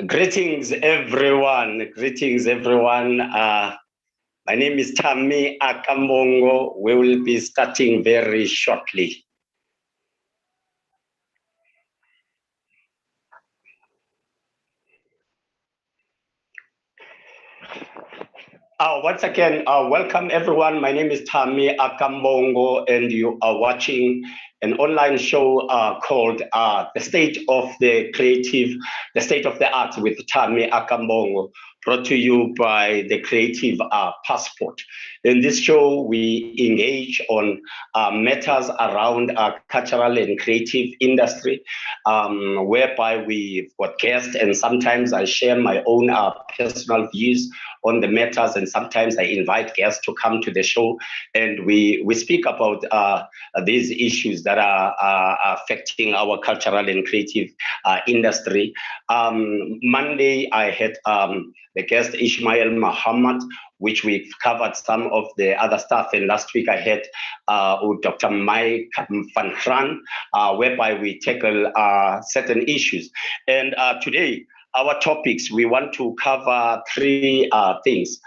Greetings, everyone. Greetings, everyone. My name is Thami Mbongo. We will be starting very shortly. Once again, welcome everyone. My name is Thami Mbongo, and you are watching an online show called The State of the Creative, The State of the Arts with Thami Mbongo, brought to you by the Creative Passport. In this show, we engage on matters around cultural and creative industry, whereby we've got guests, and sometimes I share my own personal views on the matters, and sometimes I invite guests to come to the show, and we speak about these issues that are affecting our cultural and creative industry. Monday, I had the guest Ismail Muhammad, which we've covered some of the other stuff, and last week I had Dr. Mike Van Fran, whereby we tackle certain issues. And today, our topics, we want to cover three things.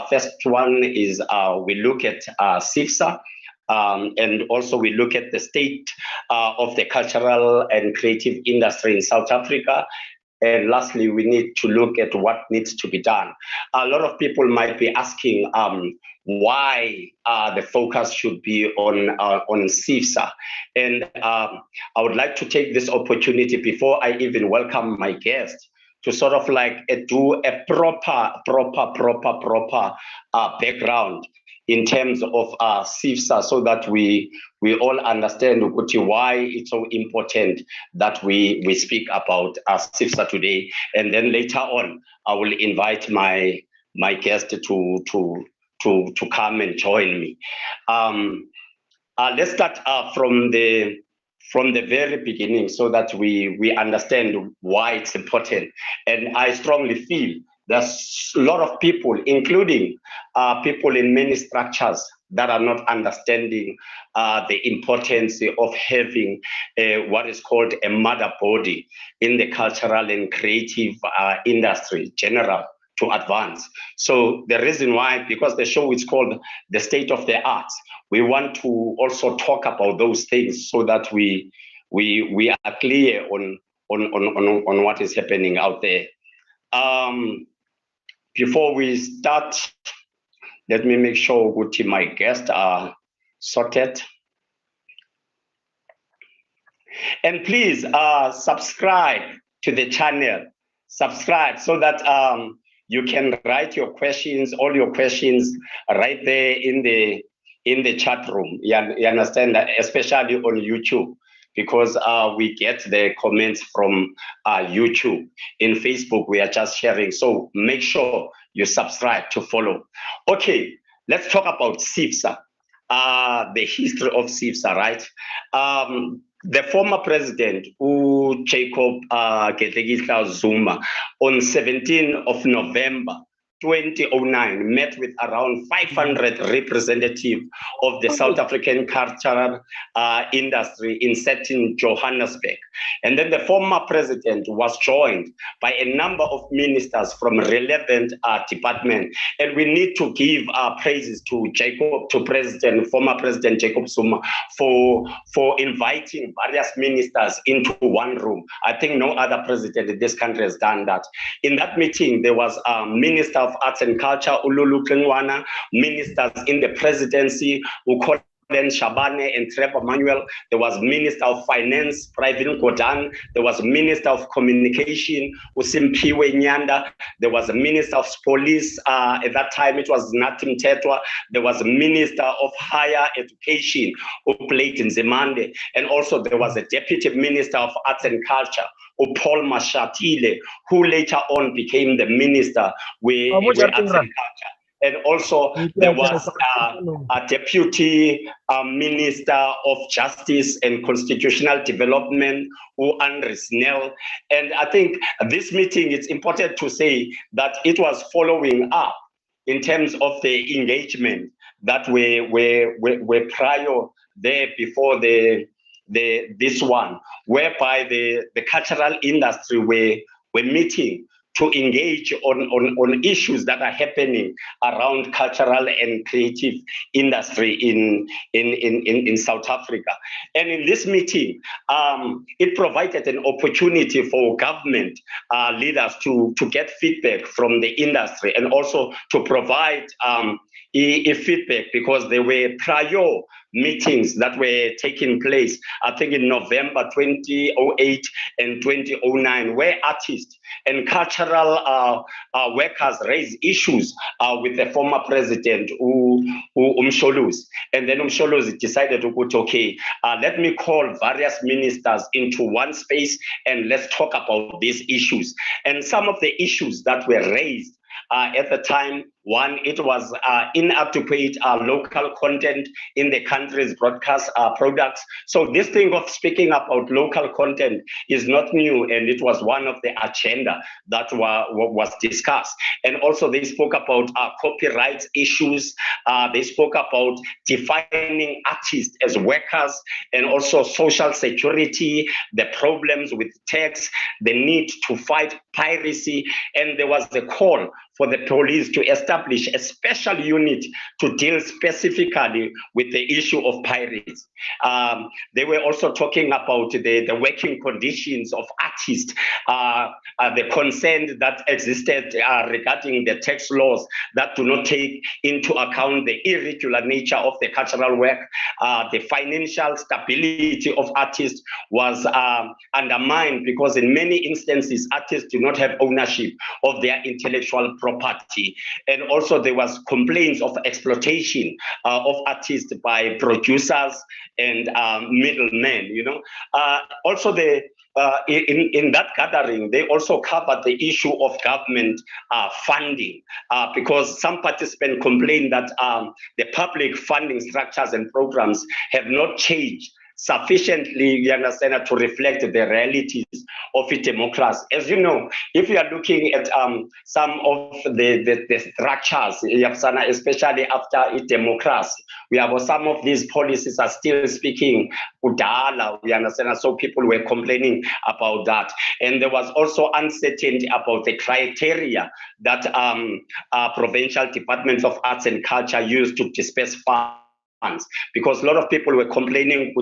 First one is we look at CCIFSA, and also we look at the state of the cultural and creative industry in South Africa. And lastly, we need to look at what needs to be done. A lot of people might be asking why the focus should be on CCIFSA. And I would like to take this opportunity before I even welcome my guest to sort of like do a proper background in terms of CCIFSA, so that we all understand why it's so important that we speak about CCIFSA today. And then later on, I will invite my guest to come and join me. Let's start from the very beginning, so that we understand why it's important. And I strongly feel there's a lot of people, including people in many structures, that are not understanding the importance of having what is called a mother body in the cultural and creative industry general to advance. So the reason why, because the show is called The State of the Arts, we want to also talk about those things, so that we are clear on what is happening out there. Before we start, let me make sure that my guests are sorted. And please subscribe to the channel. Subscribe so that you can write your questions, all your questions, right there in the chat room. You understand that, especially on YouTube, because we get the comments from YouTube. In Facebook, we are just sharing. So make sure you subscribe to follow. Okay, let's talk about CCIFSA, the history of CCIFSA, right? The former president, Jacob Zuma, on 17th of November 2009, met with around 500 representatives of the South African cultural industry in certain Johannesburg. And then the former president was joined by a number of ministers from relevant departments. And we need to give praises to former President Jacob Zuma for inviting various ministers into one room. I think no other president in this country has done that. In that meeting, there was a Minister of Arts and Culture, Ululu Klingwana, ministers in the presidency, Ukolen Shabane and Trevor Manuel. There was Minister of Finance, Pravin Gordhan. There was Minister of Communication, Usimpiwe Nyanda. There was a Minister of Police. At that time, it was Natim Tetwa. There was a Minister of Higher Education, Upleighton Zemande. And also there was a Deputy Minister of Arts and Culture, Paul Mashatile, who later on became the Minister with Arts and Culture. And also there was a Deputy Minister of Justice and Constitutional Development, Andre Snell. And I think this meeting, it's important to say that it was following up in terms of the engagement that were prior there before this one, whereby the cultural industry were meeting to engage on issues that are happening around cultural and creative industry in South Africa. And in this meeting, it provided an opportunity for government leaders to get feedback from the industry, and also to provide a feedback, because there were prior meetings that were taking place, I think in November 2008 and 2009, where artists and cultural workers raised issues with the former president, Msholozi. And then Msholozi decided to go, okay, let me call various ministers into one space and let's talk about these issues. And some of the issues that were raised at the time, one, it was inadequate local content in the country's broadcast products. So this thing of speaking about local content is not new, and it was one of the agenda that was discussed. And also they spoke about copyright issues. They spoke about defining artists as workers, and also social security, the problems with tax, the need to fight piracy, and there was the call for the police to establish a special unit to deal specifically with the issue of pirates. They were also talking about the working conditions of artists, the concern that existed regarding the tax laws that do not take into account the irregular nature of the cultural work. The financial stability of artists was undermined, because in many instances, artists do not have ownership of their intellectual property. And also there was complaints of exploitation of artists by producers and middlemen, also in that gathering, they also covered the issue of government funding, because some participants complained that the public funding structures and programs have not changed sufficiently, you understand, to reflect the realities of a democracy. As you know, if you are looking at some of the structures, especially after a democracy, we have some of these policies are still speaking Udala, we understand, so people were complaining about that. And there was also uncertainty about the criteria that provincial departments of arts and culture used to disperse funds. Because a lot of people were complaining,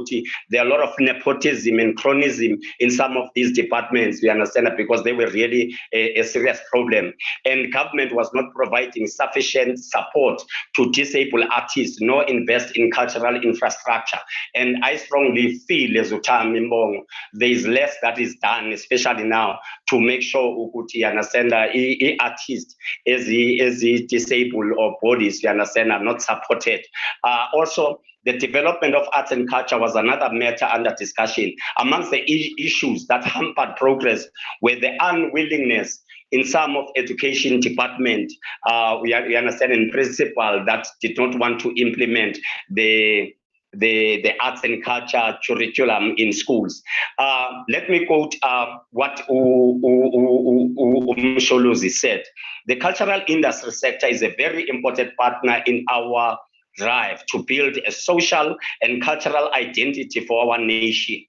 there are a lot of nepotism and cronyism in some of these departments, we understand that, because they were really a serious problem. And government was not providing sufficient support to disabled artists, nor invest in cultural infrastructure. And I strongly feel, as Thami, Mbongo, there is less that is done, especially now, to make sure you understand that artists as the disabled or bodies, you understand, are not supported. Also, the development of arts and culture was another matter under discussion. Amongst the issues that hampered progress were the unwillingness in some of education department, we understand in principle, that did not want to implement the arts and culture curriculum in schools. Let me quote what Msholozi said. The cultural industry sector is a very important partner in our drive to build a social and cultural identity for our nation.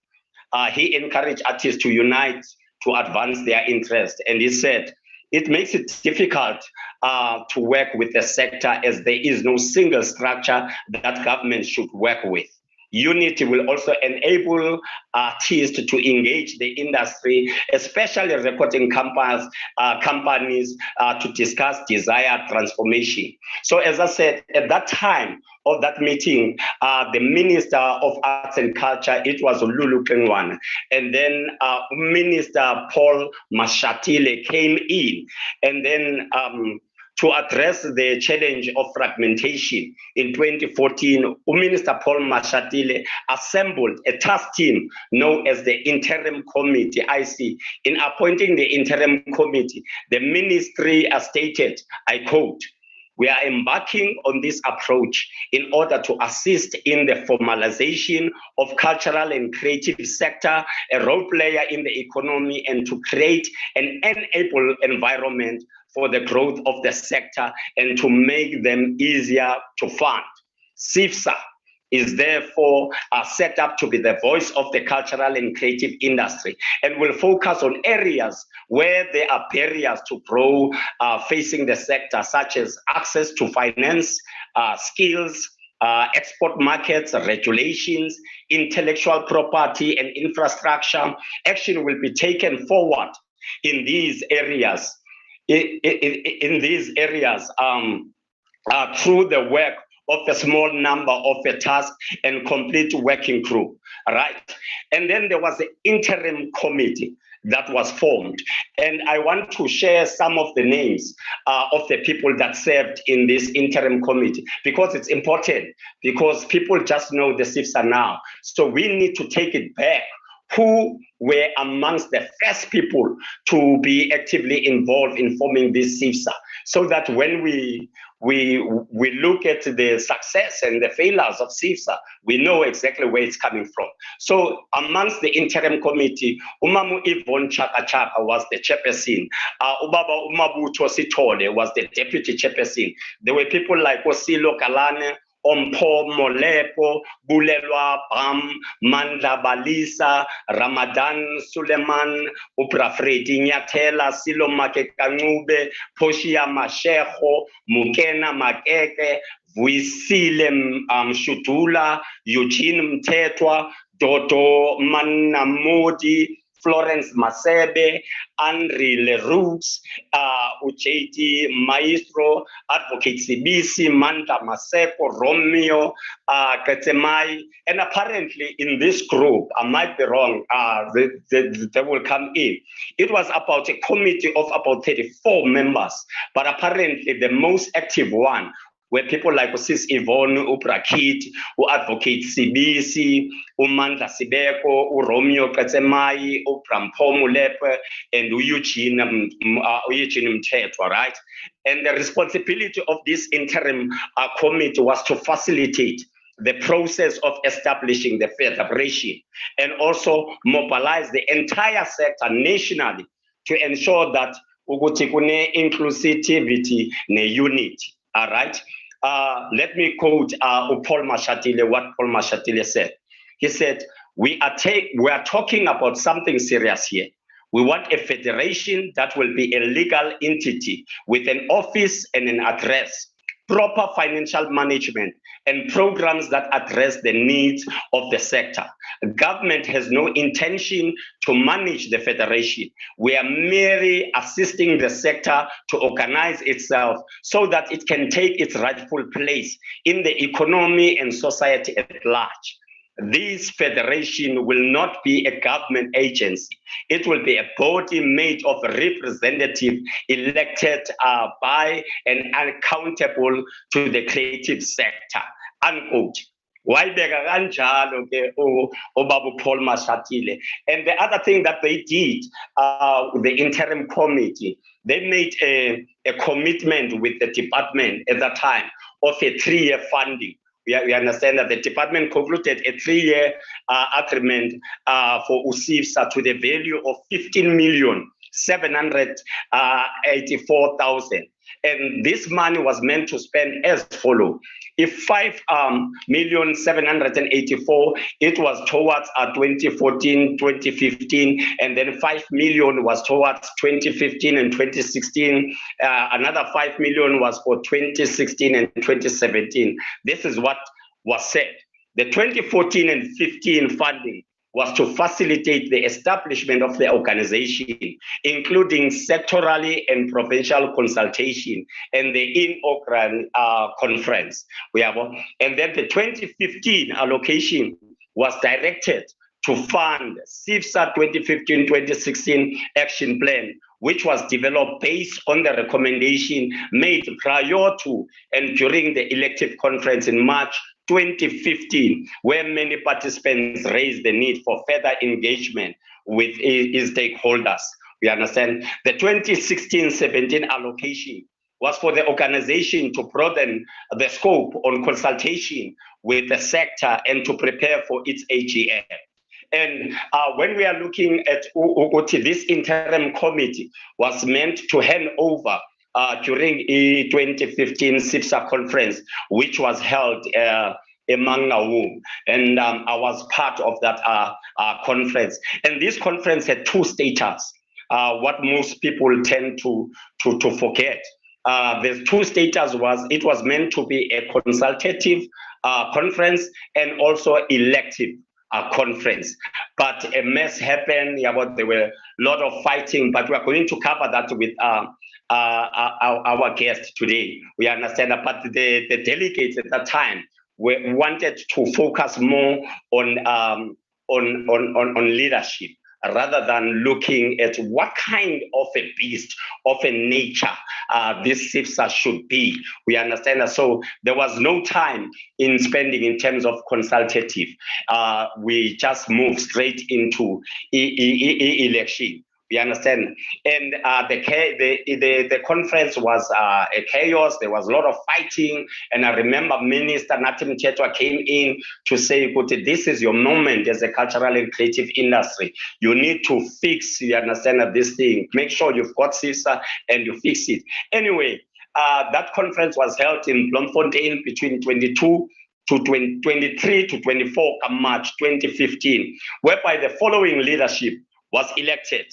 He encouraged artists to unite to advance their interest. And he said, it makes it difficult to work with the sector, as there is no single structure that government should work with. Unity will also enable artists to engage the industry, especially recording companies to discuss desired transformation. So as I said, at that time of that meeting, the Minister of Arts and Culture, it was Lulu Kengwana, and then Minister Paul Mashatile came in, and then to address the challenge of fragmentation in 2014, Minister Paul Mashatile assembled a task team known as the Interim Committee, IC. In appointing the Interim Committee, the ministry stated, I quote, "We are embarking on this approach in order to assist in the formalization of cultural and creative sector, a role player in the economy, and to create an enable environment for the growth of the sector and to make them easier to fund." CCIFSA is therefore set up to be the voice of the cultural and creative industry, and will focus on areas where there are barriers to grow facing the sector, such as access to finance, skills, export markets, regulations, intellectual property, and infrastructure. Action will be taken forward in these areas. Through the work of a small number of a task and complete working group, right? And then there was an interim committee that was formed. And I want to share some of the names of the people that served in this interim committee, because it's important, because people just know the CCIFSA now. So we need to take it back. Who were amongst the first people to be actively involved in forming this CCIFSA, so that when we look at the success and the failures of CCIFSA, we know exactly where it's coming from. So amongst the interim committee, Umamu Yvonne Chaka Chaka was the chairperson. Ubaba Umabuto Sitole was the deputy chairperson. There were people like Osilo Kalane, Ompo Molepo, Bulelwa Bam, Mandla Balisa, Ramadan Suleiman, Uprafredi Nyatela, Silomake Kanube, Poshia Masheho, Mukena Makeke, Vuisile Shutula, Eugene Mtetwa, Dodo Manamodi, Florence Masebe, Andre Leroux, Ucheti Maestro, Advocate Sibisi, Manta Maseko, Romeo, Katemai. And apparently in this group, I might be wrong, they will come in. It was about a committee of about 34 members, but apparently the most active one where people like Sis Yvonne, Uprakit, who advocate CBC, Umandla Sibeko, Romeo Katsemai, Uprampomu Lepe, and Eugene Mtetwa, right? And the responsibility of this interim committee was to facilitate the process of establishing the federation and also mobilize the entire sector nationally to ensure that Ugutikune inclusivity ne unity. All right. Let me quote Paul Mashatile, what Paul Mashatile said. He said, we are talking about something serious here. We want a federation that will be a legal entity with an office and an address, proper financial management, and programs that address the needs of the sector. Government has no intention to manage the federation. We are merely assisting the sector to organize itself so that it can take its rightful place in the economy and society at large. This federation will not be a government agency. It will be a body made of representatives elected by and accountable to the creative sector. Unquote. Why Babu Paul Mashatile? And the other thing that they did, the interim committee, they made a commitment with the department at that time of a 3-year funding. We understand that the department concluded a 3-year agreement for CCIFSA to the value of 15,784,000. And this money was meant to spend as follows. If 5,784,000, it was towards 2014, 2015, and then 5 million was towards 2015 and 2016. Another 5 million was for 2016 and 2017. This is what was said. The 2014 and 15 funding was to facilitate the establishment of the organization, including sectorally and provincial consultation and the inaugural conference. And then the 2015 allocation was directed to fund CCIFSA 2015-2016 action plan, which was developed based on the recommendation made prior to and during the elective conference in March 2015, where many participants raised the need for further engagement with stakeholders. We understand the 2016-17 allocation was for the organization to broaden the scope on consultation with the sector and to prepare for its AGM. And when we are looking at this interim committee was meant to hand over during the 2015 CCIFSA conference, which was held Emangawu, and I was part of that conference. And this conference had two status, what most people tend to forget. The two status was, it was meant to be a consultative conference and also elective conference. But a mess happened. There were a lot of fighting, but we are going to cover that with our guest today. We understand that, but the delegates at that time wanted to focus more on leadership, rather than looking at what kind of a beast, of a nature this CCIFSA should be. We understand that. So there was no time in spending in terms of consultative. We just moved straight into election. We understand. And the conference was a chaos. There was a lot of fighting. And I remember Minister Natim Chetwa came in to say, this is your moment as a cultural and creative industry. You need to fix, you understand, this thing. Make sure you've got CCIFSA and you fix it. Anyway, that conference was held in Bloemfontein between 23 to 24 March 2015, whereby the following leadership was elected.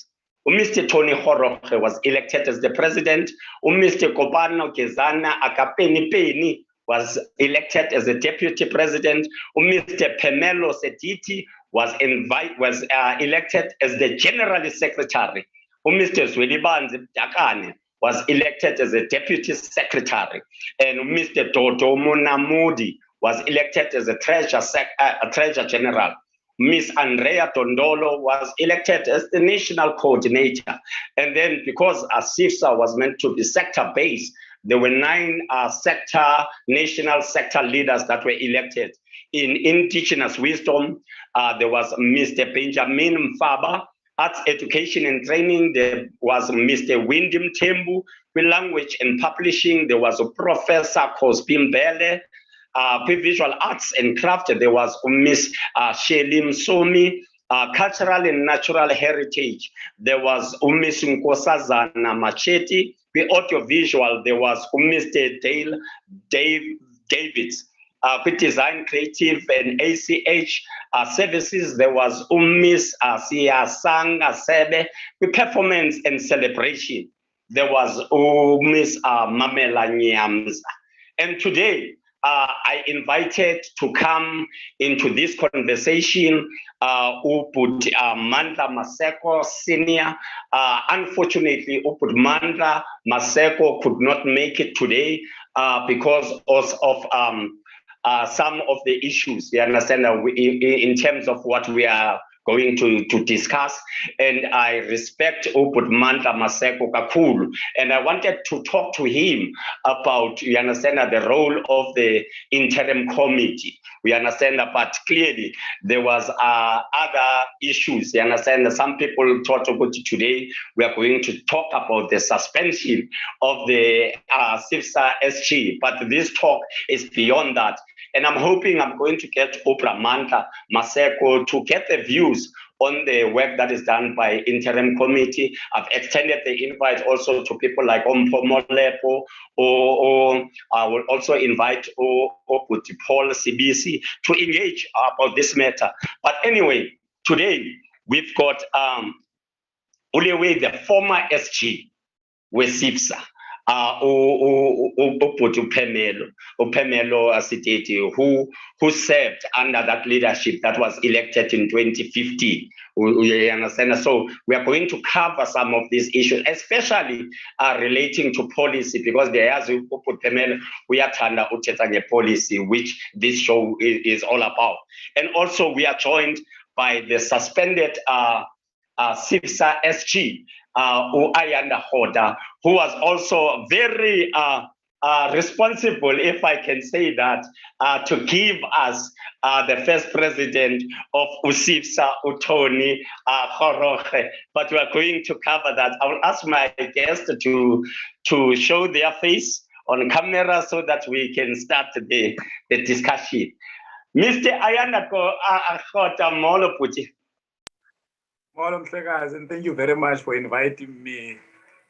Mr. Tony Horoche was elected as the president. Mr. Kopano Kezana Akapeni Peni was elected as the deputy president. Mr. Phemelo Sediti was elected as the general secretary. Mr. Zwelibanzi Dakane was elected as the deputy secretary. And Mr. Toto Munamudi was elected as the treasurer general. Miss Andrea Tondolo was elected as the national coordinator. And then because CCIFSA was meant to be sector-based, there were 9 national sector leaders that were elected. In indigenous wisdom, there was Mr. Benjamin Mfaba. Arts, education and training, there was Mr. Windim Tembu. With language and publishing, there was Professor Kospim Bele. Visual arts and craft, there was Miss Shelim Somi. Cultural and natural heritage, there was Miss Nkosazana Macheti. With audiovisual, there was Mr. Davids. With design, creative and ACH services, there was Miss Sia Sang Sebe. With performance and celebration, there was Miss Mamela Nyamza. And today, I invited to come into this conversation Uput Mandla Maseko Senior. Unfortunately, Uput Mandla Maseko could not make it today because of some of the issues, you understand, in terms of what we are going to discuss. And I respect Uput Mandla Maseko Kakulu, and I wanted to talk to him about, you understand, the role of the interim committee. We understand that, but clearly there was other issues. You understand, some people thought about today we are going to talk about the suspension of the CCIFSA SG, but this talk is beyond that. And I'm hoping I'm going to get Uput Mandla Maseko to get the views on the work that is done by interim committee. I've extended the invite also to people like Ompo Molepo, or I will also invite Paul CBC to engage about this matter. But anyway, today we've got Ulewe, the former SG with CCIFSA. Phemelo Sediti, who served under that leadership that was elected in 2015. We understand. So we are going to cover some of these issues, especially relating to policy, because there is Phemelo, we are trying to policy, which this show is all about. And also we are joined by the suspended CCIFSA SG, Ayanda Roda, who was also very responsible, if I can say that, to give us the first president of CCIFSA, Tony Horoche. But we are going to cover that. I will ask my guests to show their face on camera so that we can start the discussion. Mr. Ayanda Roda, Molo Puti. And thank you very much for inviting me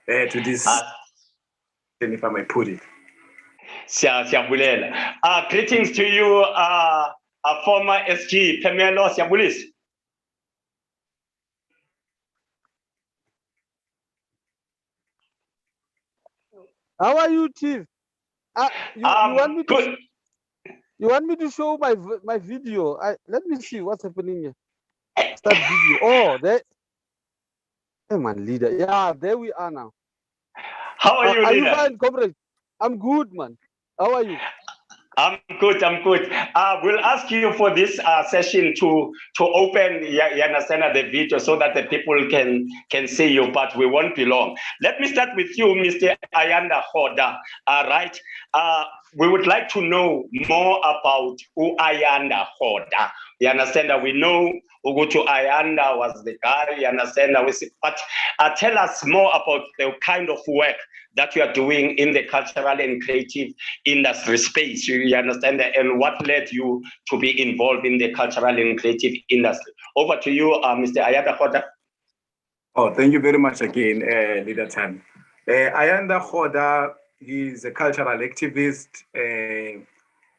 to this, if I may put it. Siyabulela. Greetings to you, former SG Phemelo Sediti. How are you, Chief? You want me to show my video? Let me see what's happening here. Start video. Oh, there. Hey, man, leader. Yeah, there we are now. How are you, leader? Are you fine, comrade? I'm good, man. How are you? I'm good. We'll ask you for this session to open, you understand, the video so that the people can see you, but we won't be long. Let me start with you, Mr. Ayanda Roda. Right? We would like to know more about who Ayanda Roda. You understand that we know Ugutu Ayanda was the guy, you understand that but tell us more about the kind of work that you are doing in the cultural and creative industry space, you understand that, and what led you to be involved in the cultural and creative industry. Over to you, Mr. Ayanda Roda. Oh, thank you very much again, Leader Thami. Ayanda Roda is a cultural activist,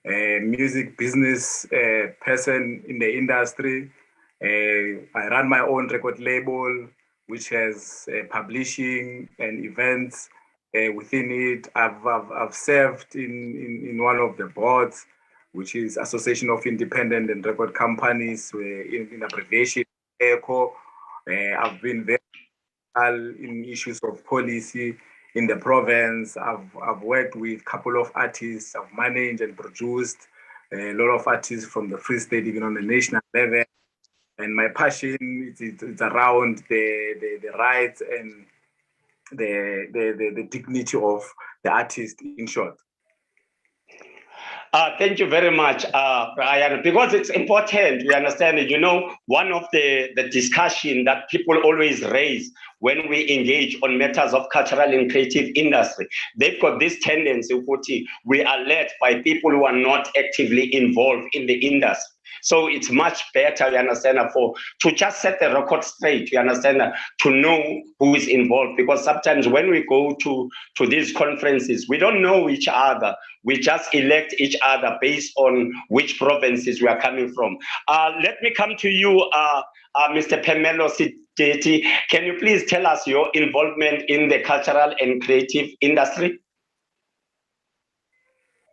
music business person in the industry. I run my own record label, which has publishing and events within it. I've served in one of the boards, which is Association of Independent and Record Companies, in abbreviation, ECO. I've been very in issues of policy in the province. I've worked with a couple of artists. I've managed and produced a lot of artists from the Free State, even on the national level. And my passion it's around the rights and the dignity of the artist, in short. Thank you very much, Brian, because it's important, we understand it. You know, one of the discussion that people always raise when we engage on matters of cultural and creative industry, they've got this tendency, we are led by people who are not actively involved in the industry. So it's much better, you understand, to just set the record straight, you understand, to know who is involved. Because sometimes when we go to these conferences, we don't know each other. We just elect each other based on which provinces we are coming from. Let me come to you, Mr. Phemelo Sediti. Can you please tell us your involvement in the cultural and creative industry?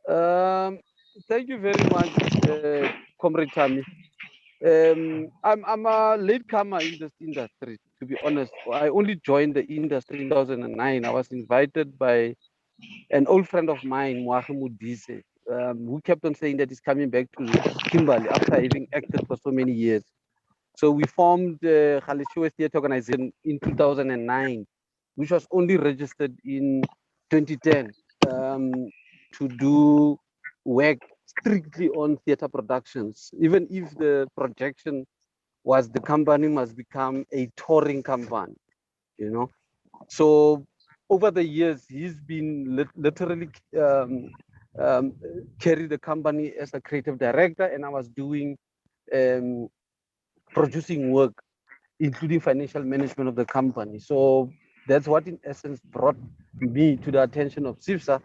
Thank you very much, Comrade Thami. I'm a latecomer in this industry, to be honest. I only joined the industry in 2009. I was invited by an old friend of mine, Mudise, who kept on saying that he's coming back to Kimberley after having acted for so many years. So we formed the Khalishiwe Theatre Organization in 2009, which was only registered in 2010 to do work strictly on theatre productions. Even if the projection was the company must become a touring company, you know. So over the years, he's been literally carried the company as a creative director, and I was doing producing work, including financial management of the company. So that's what, in essence, brought me to the attention of CCIFSA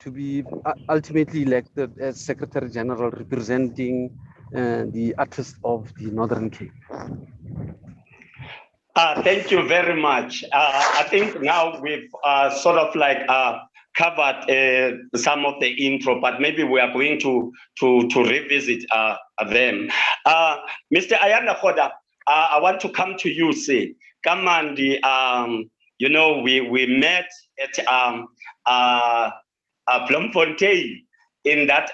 to be ultimately elected as Secretary General representing the artists of the Northern Cape. Thank you very much. I think now we've sort of like covered some of the intro, but maybe we are going to revisit them. Mr. Ayanda Roda, I want to come to you, say, Kamandi, you know, we met at Bloemfontein in that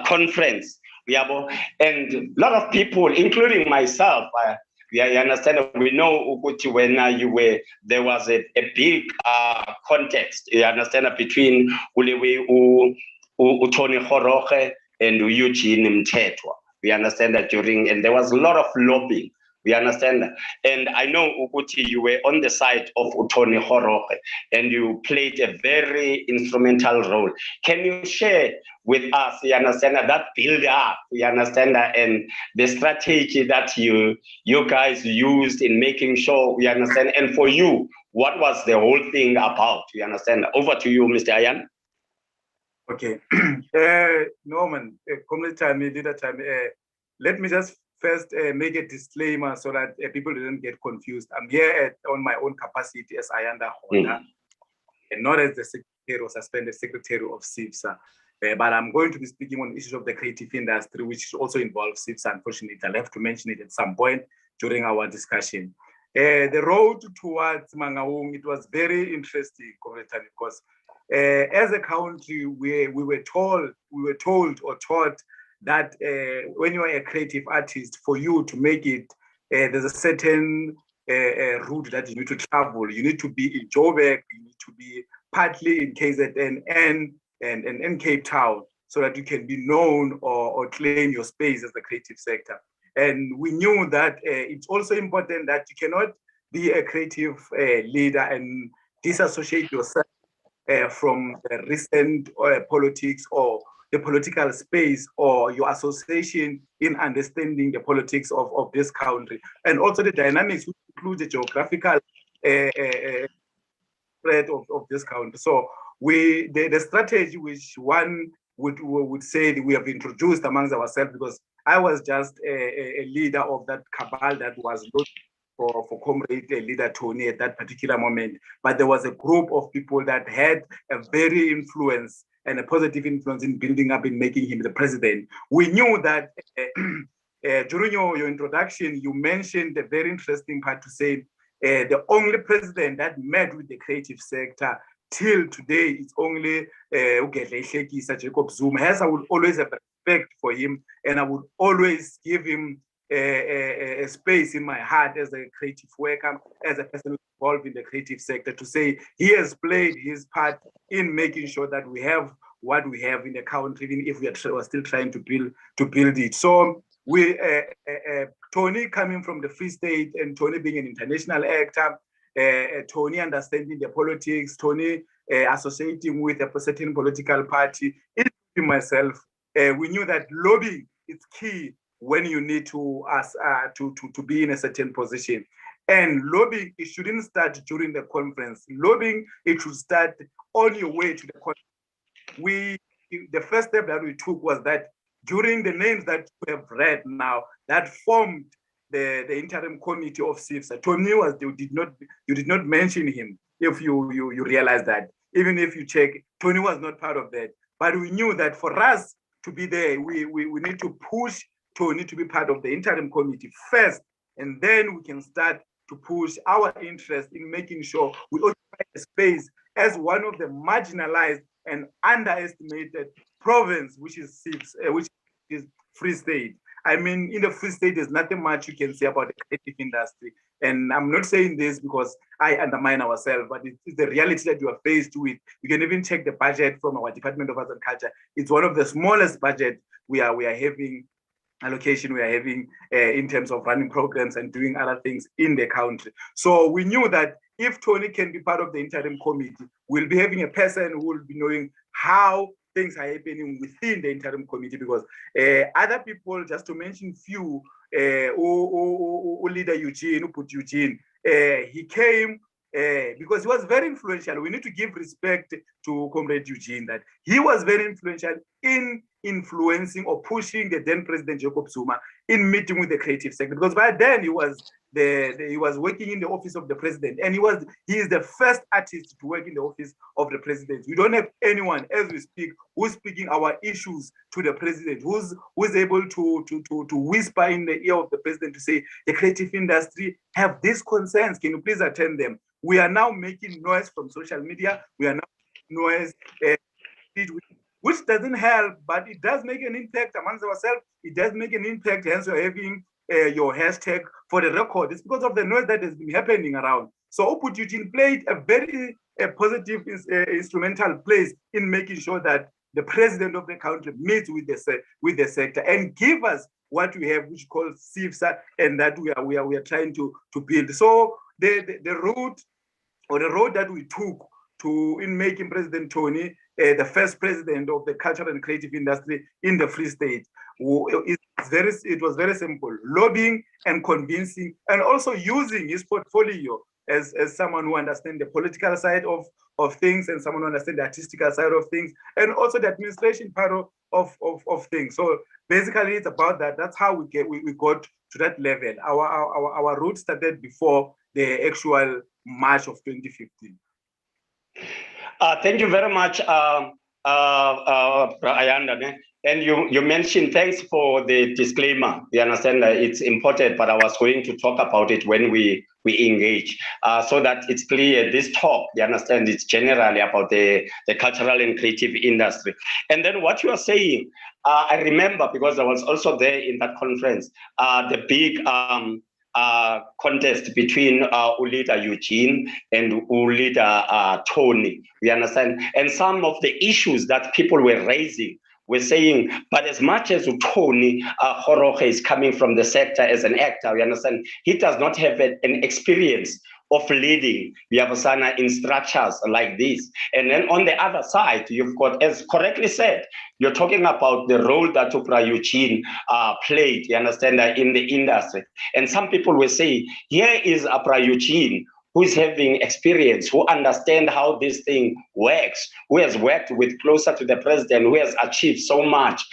conference. And a lot of people, including myself, you understand, we know when there was a big context, you understand, between Tony Goroge and Eugene Mthethwa. We understand that and there was a lot of lobbying. We understand that. And I know, Uguti, you were on the side of Tony Goroge and you played a very instrumental role. Can you share with us, you understand, that build up, you understand, and the strategy that you guys used in making sure, we understand, and for you, what was the whole thing about. You understand? Over to you, Mr. Ayanda. Okay. Norman, Comrade Thami, Leader Thami, let me just first make a disclaimer so that people didn't get confused. I'm here on my own capacity as Ayanda Roda, and not as the Secretary or suspended Secretary of CCIFSA. But I'm going to be speaking on issues of the creative industry, which also involves CCIFSA, unfortunately. I'll have to mention it at some point during our discussion. The road towards Mangaung, it was very interesting, because as a country, we were told or taught that when you are a creative artist, for you to make it, there's a certain route that you need to travel. You need to be in Joburg, you need to be partly in KZN and in Cape Town, so that you can be known or claim your space as the creative sector. And we knew that it's also important that you cannot be a creative leader and disassociate yourself from the recent politics or the political space or your association in understanding the politics of this country. And also the dynamics which include the geographical spread of this country. So the strategy which one would say that we have introduced amongst ourselves, because I was just a leader of that cabal that was looking for Comrade Leader Tony at that particular moment. But there was a group of people that had a very influence and a positive influence in building up in making him the president. We knew that during your introduction, you mentioned a very interesting part to say the only president that met with the creative sector till today is only Jacob Zuma. Hence, I would always have respect for him, and I would always give him a space in my heart as a creative worker, as a person involved in the creative sector, to say he has played his part in making sure that we have what we have in the country, even if we are still trying to build it. So we, Tony coming from the Free State, and Tony being an international actor, Tony understanding the politics, Tony associating with a certain political party, including myself, we knew that lobbying is key when you need to be in a certain position. And lobbying, it shouldn't start during the conference. Lobbying, it should start on your way to the conference. The first step that we took was that during the names that you have read now, that formed the interim committee of CCIFSA, Tony you did not mention him, if you realize that. Even if you check, Tony was not part of that. But we knew that for us to be there, we need to push Tony to be part of the interim committee first, and then we can start to push our interest in making sure we occupy a space as one of the marginalized and underestimated province, which is Free State. I mean, in the Free State, there's nothing much you can say about the creative industry. And I'm not saying this because I undermine ourselves, but it's the reality that you are faced with. You can even check the budget from our Department of Arts and Culture. It's one of the smallest budget we are having, allocation we are having in terms of running programs and doing other things in the country. So we knew that if Tony can be part of the interim committee, we'll be having a person who will be knowing how things are happening within the interim committee, because other people, just to mention few, leader Eugene, who put Eugene, he came because he was very influential. We need to give respect to Comrade Eugene, that he was very influential in influencing or pushing the then President Jacob Zuma in meeting with the creative sector, because by then he was working in the office of the president, and he is the first artist to work in the office of the president. We don't have anyone, as we speak, who's speaking our issues to the president, who's able to whisper in the ear of the president to say, the creative industry have these concerns, can you please attend them? We are now making noise from social media. We are now making noise, which doesn't help, but it does make an impact amongst ourselves. It does make an impact, hence you're having your hashtag for the record. It's because of the noise that has been happening around. So Oput Eugene played a very positive instrumental place in making sure that the president of the country meets with the sector and give us what we have, which calls CCIFSA, and that we are trying to build. So the route or the road that we took in making President Tony the first president of the cultural and creative industry in the Free State, it was very simple: lobbying and convincing, and also using his portfolio as someone who understands the political side of things, and someone who understands the artistical side of things, and also the administration part of things. So basically, it's about that. That's how we got to that level. Our route started before the actual March of 2015. Thank you very much, Ayanda. And you mentioned, thanks for the disclaimer. You understand that it's important, but I was going to talk about it when we engage, so that it's clear this talk, you understand, it's generally about the cultural and creative industry. And then what you are saying, I remember, because I was also there in that conference, the big contest between leader Eugene and leader Tony, we understand. And some of the issues that people were raising, we're saying, but as much as Tony Horoge is coming from the sector as an actor, we understand, he does not have an experience of leading Yabasana in structures like this. And then on the other side, you've got, as correctly said, you're talking about the role that Upra Eugene played, you understand, in the industry. And some people will say, here is Upra Eugene, who is having experience, who understands how this thing works, who has worked with closer to the president, who has achieved so much.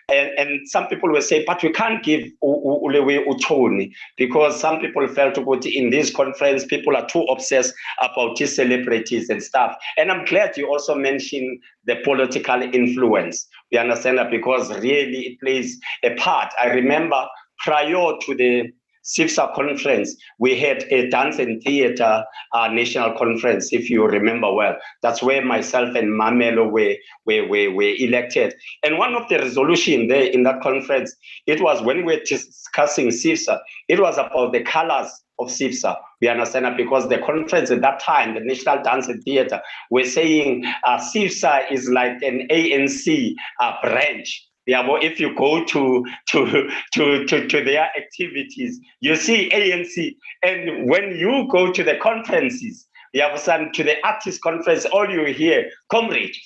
And some people will say, but we can't give Ulewe Utoni, because some people felt to go in this conference, people are too obsessed about these celebrities and stuff. And I'm glad you also mentioned the political influence. We understand that, because really it plays a part. I remember prior to the CCIFSA conference, we had a dance and theater national conference, if you remember well. That's where myself and Phemelo were elected. And one of the resolutions there in that conference, it was when we were discussing CCIFSA, it was about the colors of CCIFSA. We understand that, because the conference at that time, the National Dance and Theater, were saying CCIFSA is like an ANC branch. Yeah, well, if you go to their activities, you see ANC. And when you go to the conferences, you have some to the artist conference, all you hear, comrade,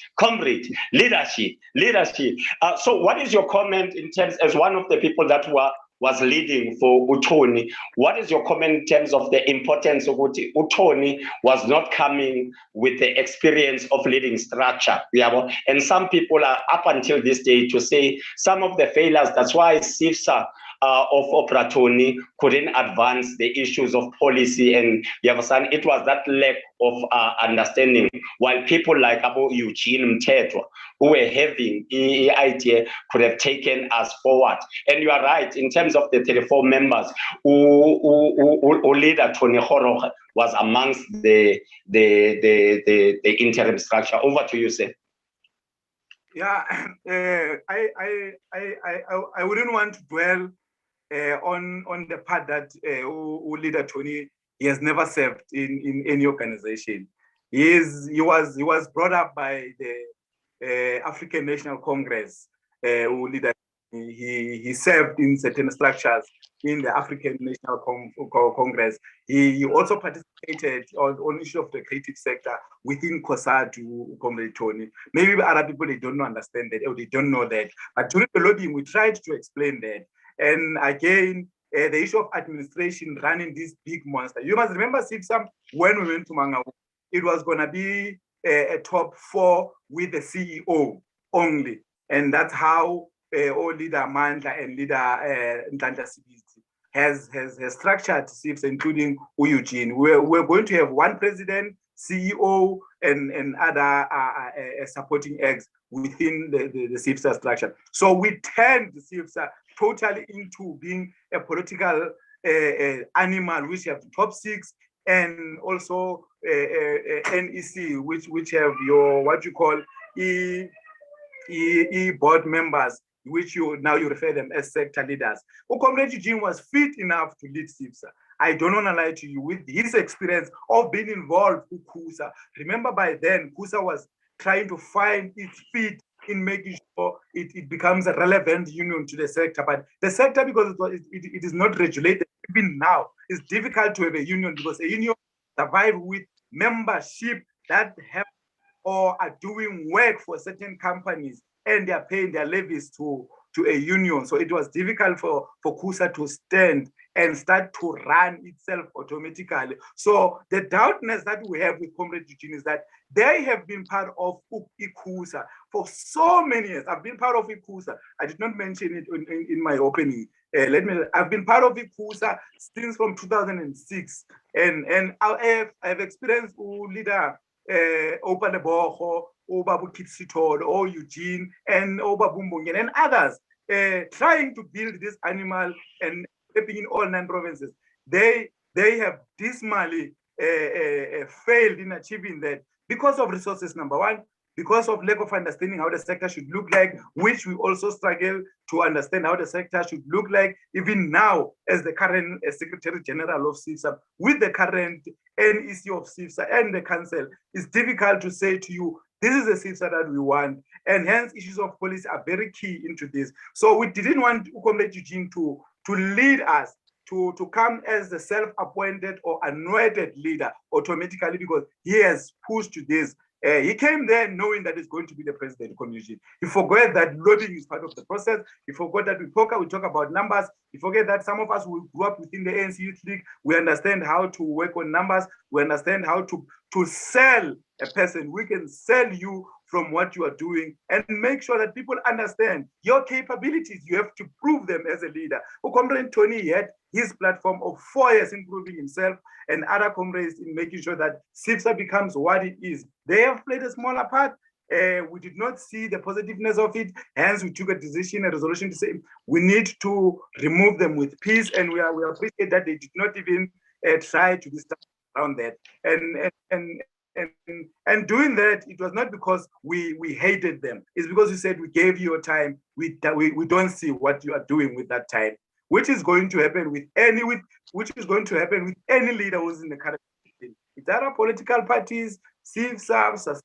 leadership. So what is your comment in terms, as one of the people that was leading for Utoni, what is your comment in terms of the importance of Utoni was not coming with the experience of leading structure? And some people are up until this day to say some of the failures, that's why CCIFSA of Opratoni couldn't advance the issues of policy, and it was that lack of understanding, while people like Eugene Mtetwa, who were having the idea, could have taken us forward. And you are right, in terms of the 34 members, who leader Tony Horoge was amongst the interim structure. Over to you, sir. Yeah, I wouldn't want to dwell on the part that leader Tony, he has never served in any organization. He was brought up by the African National Congress. Leader, he served in certain structures in the African National Congress. He also participated on issue of the creative sector within COSATU, Comrade Tony. Maybe other people, they don't understand that, or they don't know that. But during the lobbying, we tried to explain that. And again, the issue of administration running this big monster. You must remember, CCIFSA, when we went to Mangaung, it was going to be a top 4 with the CEO only. And that's how leader Mandla and leader Ntanta Sibisi has structured CCIFSA, including Eugene. We're going to have one president, CEO, and other supporting eggs within the CCIFSA structure. So we turned the CCIFSA totally into being a political animal, which have top 6, and also NEC, which have your, what you call, board members, which you refer them as sector leaders. Comrade Eugene was fit enough to lead CCIFSA. I don't want to lie to you, with his experience of being involved with KUSA. Remember, by then, KUSA was trying to find its feet in making sure it becomes a relevant union to the sector. But the sector, because it is not regulated, even now, it's difficult to have a union, because a union survives with membership that have or are doing work for certain companies, and they are paying their levies to to a union. So it was difficult for CUSA to stand and start to run itself automatically. So the doubtness that we have with Comrade Eugene is that they have been part of CUSA for so many years. I've been part of CUSA. I did not mention it in my opening. I've been part of CUSA since from 2006, and I've experienced leader Opa Lebogo, Oba Bukitsitolo, or Eugene, and Oba Mbongo, and others trying to build this animal and stepping in all 9 provinces. They have dismally failed in achieving that because of resources, number one, because of lack of understanding how the sector should look like, which we also struggle to understand how the sector should look like, even now, as the current Secretary General of CCIFSA, with the current NEC of CCIFSA and the Council, it's difficult to say to you, this is the CCIFSA that we want, and hence issues of policy are very key into this. So we didn't want Comrade Eugene to lead us, to come as the self-appointed or anointed leader automatically, because he has pushed this. He came there knowing that it's going to be the president commission. He forgot that lobbying is part of the process. He forgot that we talk about numbers. He forget that some of us who grew up within the ANC Youth League, we understand how to work on numbers. We understand how to sell a person. We can sell you from what you are doing and make sure that people understand your capabilities. You have to prove them as a leader. Comrade Tony had his platform of 4 years improving himself, and other comrades in making sure that CCIFSA becomes what it is. They have played a smaller part. We did not see the positiveness of it. Hence, we took a resolution to say we need to remove them with peace, and we appreciate that they did not even try to disturb around that. And doing that, it was not because we hated them. It's because we said we gave you your time. We don't see what you are doing with that time, which is going to happen with any leader who's in the current. It's other political parties, CCIFSA,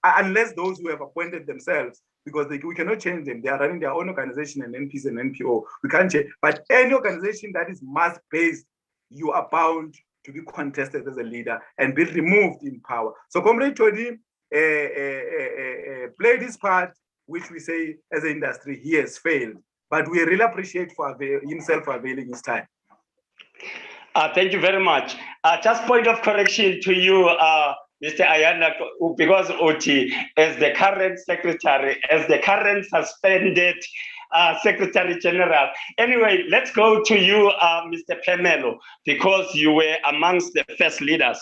unless those who have appointed themselves, because we cannot change them. They are running their own organization and NPs and NPO. We can't change. But any organization that is mass-based, you are bound to be contested as a leader and be removed in power. So Comrade Tony played his part, which we say as an industry, he has failed. But we really appreciate himself for availing his time. Thank you very much. Just point of correction to you, Mr. Ayanda, because Oti, as the current secretary, as the current suspended Secretary General. Anyway, let's go to you, Mr. Phemelo, because you were amongst the first leaders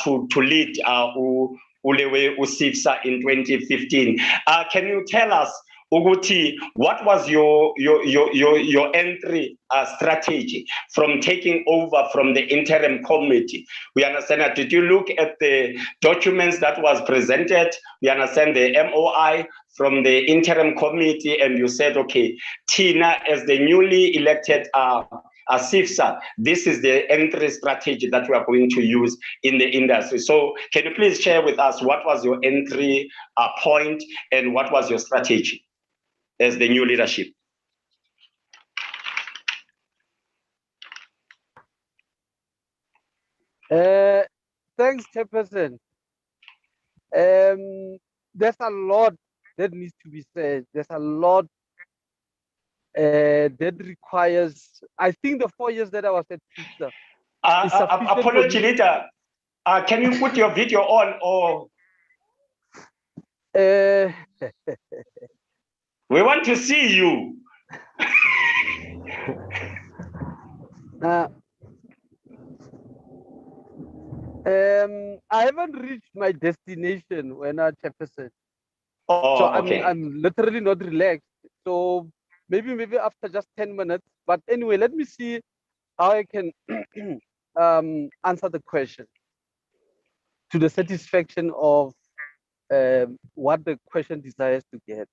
to lead Ulewe CCIFSA in 2015. Can you tell us, Uguti, what was your entry strategy from taking over from the interim committee? We understand that. Did you look at the documents that was presented? We understand the MOI from the interim committee, and you said, okay, Tina, as the newly elected CCIFSA, this is the entry strategy that we are going to use in the industry. So can you please share with us what was your entry point and what was your strategy as the new leadership? Thanks, Chairperson. There's a lot that needs to be said. There's a lot that requires, I think the 4 years that I was at CCIFSA. Apology, leader. Can you put your video on, or? We want to see you. I haven't reached my destination when I Chairperson. Oh, so okay. I'm literally not relaxed. So maybe after just 10 minutes. But anyway, let me see how I can answer the question to the satisfaction of what the question desires to get.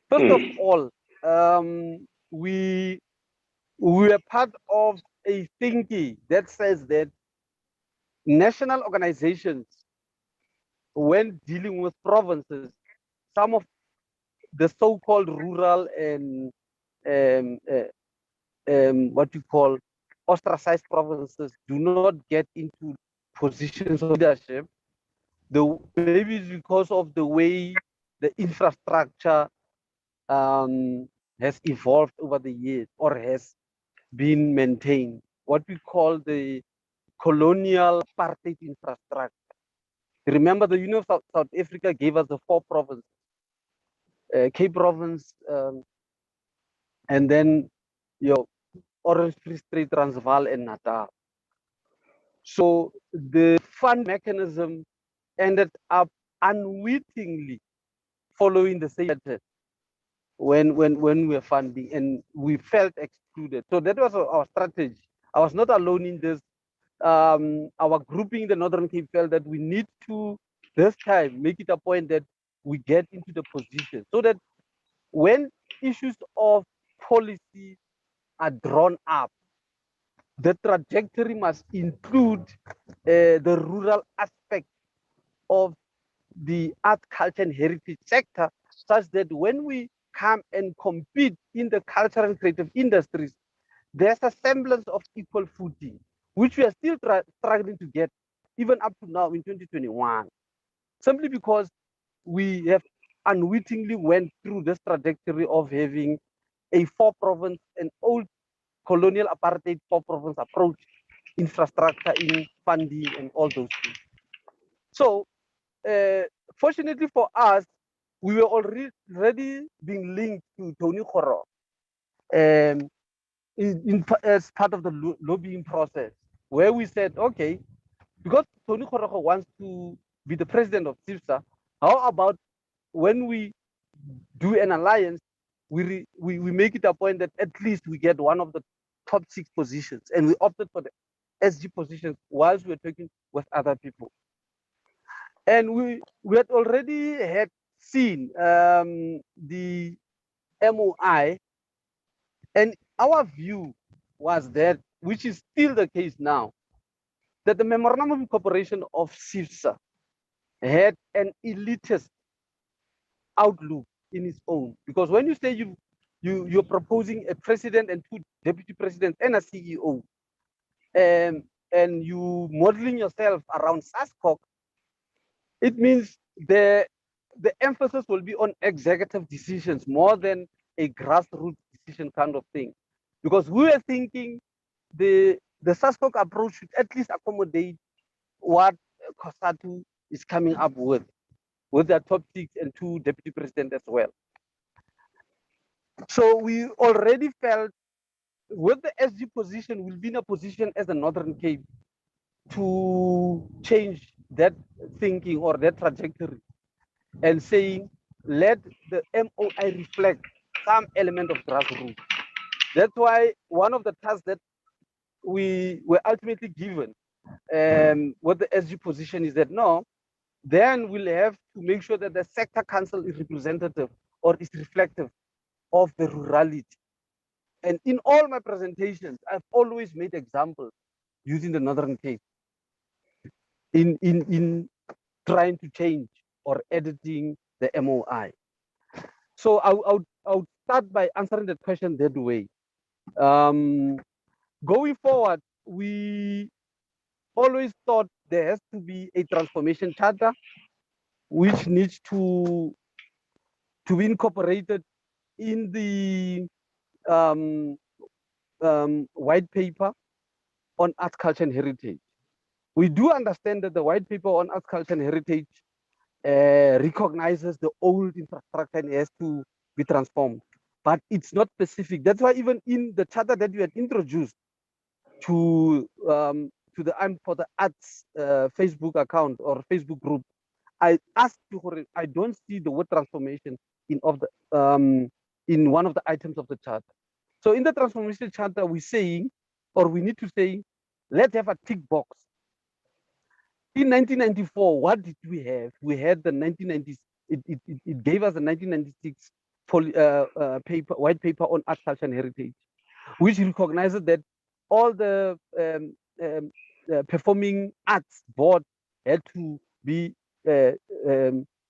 First of all, we are part of a thinking that says that national organizations, when dealing with provinces, some of the so-called rural and what you call ostracized provinces do not get into positions of leadership. Maybe it's because of the way the infrastructure has evolved over the years or has been maintained, what we call the colonial apartheid infrastructure. Remember, the Union of South Africa gave us the 4 provinces, Cape Province, and then your Orange Free State, Transvaal, and Natal. So the fund mechanism ended up unwittingly following the same method when we were funding, and we felt excluded. So that was our strategy. I was not alone in this. Our grouping, the Northern Cape, felt that we need to, this time, make it a point that we get into the position so that when issues of policy are drawn up, the trajectory must include the rural aspect of the art, culture, and heritage sector, such that when we come and compete in the cultural and creative industries, there's a semblance of equal footing, which we are still struggling to get, even up to now in 2021, simply because we have unwittingly went through this trajectory of having a 4-province, an old colonial apartheid 4-province approach, infrastructure in funding and all those things. So fortunately for us, we were already being linked to Tony Koro as part of the lobbying process, where we said, okay, because Tony Koro wants to be the president of CCIFSA, how about when we do an alliance, we make it a point that at least we get one of the top 6 positions, and we opted for the SG positions whilst we were talking with other people. And we had already had seen the MOI, and our view was that, which is still the case now, that the Memorandum of Incorporation of CCIFSA had an elitist outlook in its own. Because when you say you're proposing a president and 2 deputy presidents and a CEO, and you modeling yourself around SASCOC, it means the emphasis will be on executive decisions more than a grassroots decision kind of thing. Because we were thinking the SASCOC approach should at least accommodate what COSATU is coming up with their top 6 and 2 deputy presidents as well. So we already felt with the SG position, we'll be in a position as the Northern Cape to change that thinking or that trajectory and saying, let the MOI reflect some element of grassroots. That's why one of the tasks that we were ultimately given with the SG position is that no, then we'll have to make sure that the sector council is representative or is reflective of the rurality. And in all my presentations, I've always made examples using the Northern Cape in trying to change or editing the MOI. So I'll start by answering that question that way. Going forward, we always thought there has to be a transformation charter which needs to be incorporated in the white paper on art, culture, and heritage. We do understand that the white paper on art, culture, and heritage recognizes the old infrastructure and it has to be transformed, but it's not specific. That's why even in the charter that we had introduced to the I'm for the Arts Facebook account or Facebook group, I asked you, I don't see the word transformation in one of the items of the charter. So in the transformation charter, we're saying, or we need to say, let's have a tick box. In 1994, what did we have? We had the 1990s. It gave us the 1996 white paper on art, culture, and heritage, which recognizes that all the performing arts board had to be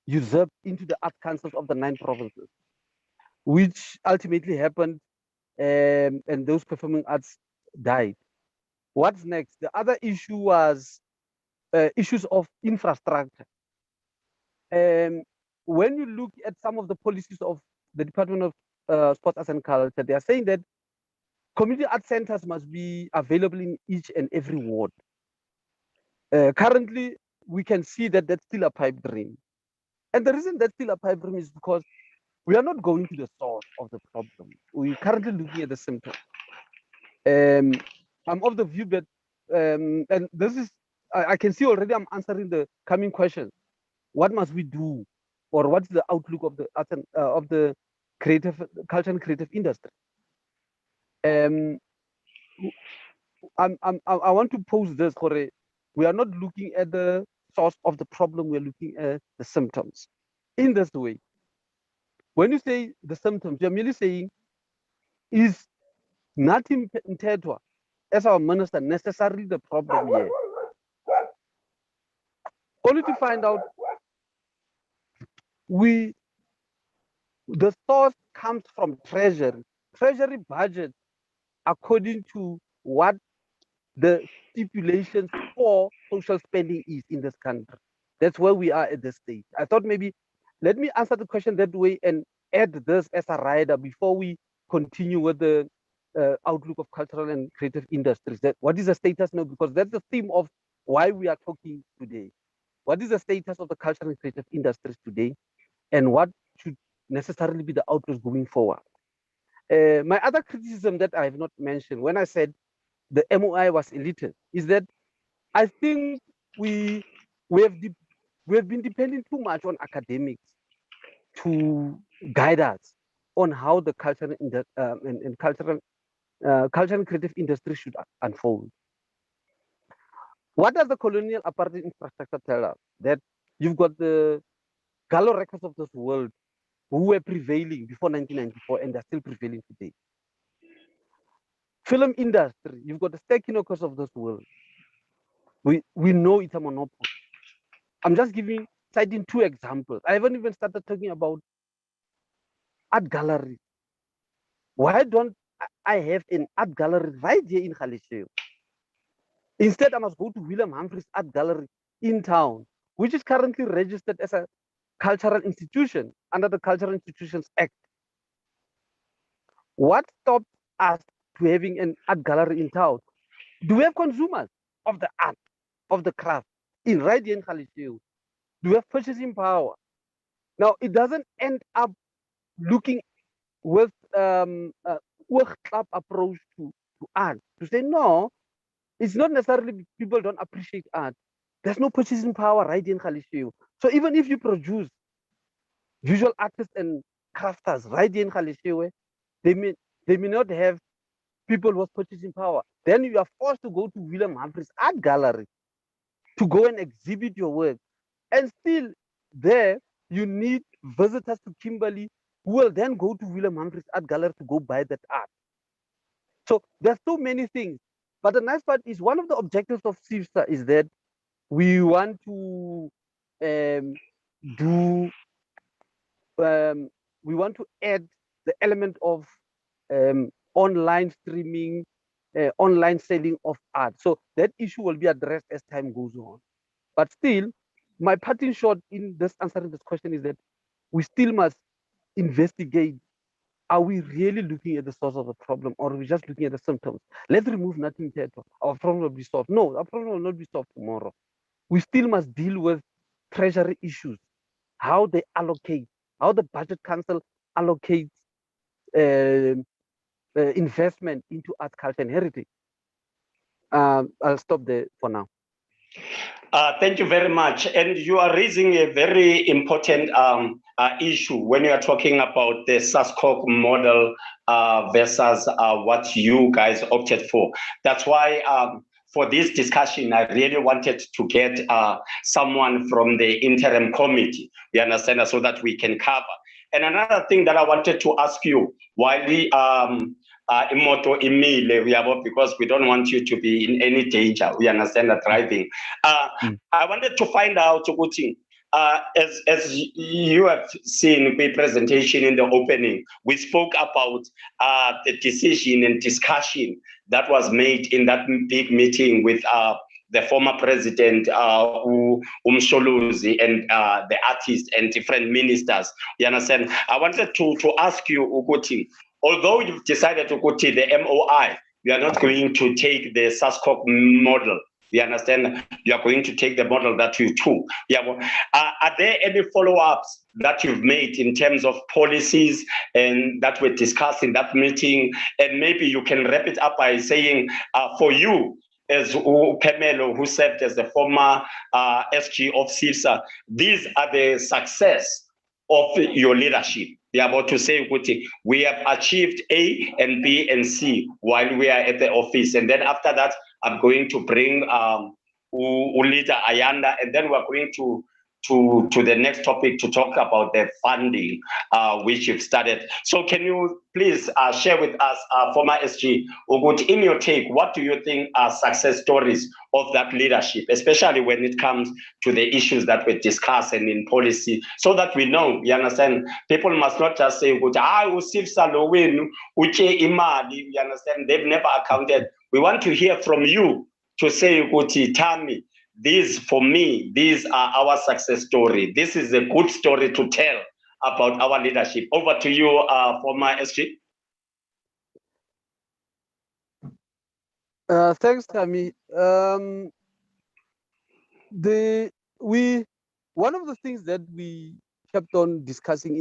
usurped into the art councils of the 9 provinces, which ultimately happened, and those performing arts died. What's next? The other issue was issues of infrastructure. When you look at some of the policies of the Department of Sports, Arts and Culture, they are saying that community art centers must be available in each and every ward. Currently, we can see that that's still a pipe dream. And the reason that's still a pipe dream is because we are not going to the source of the problem. We're currently looking at the symptoms. I'm of the view that, and this is, I can see already I'm answering the coming question. What must we do? Or what's the outlook of the creative culture and creative industry? I want to pose this, Jorge. We are not looking at the source of the problem, we're looking at the symptoms. In this way, when you say the symptoms, you're merely saying, is nothing Mthethwa as our minister necessarily the problem here? Only to find out the source comes from treasury budget according to what the stipulations for social spending is in this country. That's where we are at this stage. I thought maybe let me answer the question that way and add this as a rider before we continue with the outlook of cultural and creative industries. What is the status now? Because that's the theme of why we are talking today. What is the status of the cultural and creative industries today, and what should necessarily be the outlook going forward? My other criticism that I have not mentioned when I said the MOI was elitist is that I think we have been depending too much on academics to guide us on how the cultural and cultural and creative industry should unfold. What does the colonial apartheid infrastructure tell us? That you've got the gallo records of this world who were prevailing before 1994 and they're still prevailing today. Film industry, you've got the Stekinokos of this world. We know it's a monopoly. I'm just citing two examples. I haven't even started talking about art galleries. Why don't I have an art gallery right here in Khalishev? Instead, I must go to William Humphrey's art gallery in town, which is currently registered as a cultural institution under the Cultural Institutions Act. What stops us to having an art gallery in town? Do we have consumers of the art, of the craft, right here in Khalishev? Do we have purchasing power? Now, it doesn't end up looking with work club approach to art, to say, no, it's not necessarily people don't appreciate art. There's no purchasing power right in Khalishev. So even if you produce visual artists and crafters right in Khalishev, they may not have people with purchasing power. Then you are forced to go to William Humphrey's art gallery to go and exhibit your work. And still there, you need visitors to Kimberley who will then go to William Humphrey's art gallery to go buy that art. So there's so many things. But the nice part is one of the objectives of CCIFSA is that we want to we want to add the element of online streaming, online selling of art. So that issue will be addressed as time goes on. But still, my parting shot in this answering this question is that we still must investigate. Are we really looking at the source of the problem, or are we just looking at the symptoms? Let's remove nothing Mthethwa. Our problem will be solved. No, our problem will not be solved tomorrow. We still must deal with treasury issues, how they allocate, how the budget council allocates investment into art, culture, and heritage. I'll stop there for now. Thank you very much. And you are raising a very important issue when you are talking about the SASCOC model versus what you guys opted for. That's why for this discussion, I really wanted to get someone from the interim committee, you understand, so that we can cover. And another thing that I wanted to ask you, while the because we don't want you to be in any danger. We understand that driving. I wanted to find out, as you have seen the presentation in the opening, we spoke about the decision and discussion that was made in that big meeting with the former president, Msholuzi, and the artists and different ministers. You understand? I wanted to ask you, Uguti, although you've decided to go to the MOI, we are not going to take the SASCOC model. You understand? You are going to take the model that you took. Yeah. Are there any follow-ups that you've made in terms of policies and that were discussed in that meeting? And maybe you can wrap it up by saying, for you, as Phemelo, who served as the former SG of CCIFSA, these are the success of your leadership. They are about to say, we have achieved A and B and C while we are at the office. And then after that, I'm going to bring leader Ayanda, and then we're going to the next topic to talk about the funding which you've started. So can you please share with us, former SG, Uguti, in your take, what do you think are success stories of that leadership, especially when it comes to the issues that we're discussing in policy, so that we know, you understand, people must not just say, CCIFSA lo wenu, uche imali, you understand, they've never accounted. We want to hear from you to say, Thami, these, for me, these are our success story. This is a good story to tell about our leadership. Over to you, former SG. Thanks, Thami. One of the things that we kept on discussing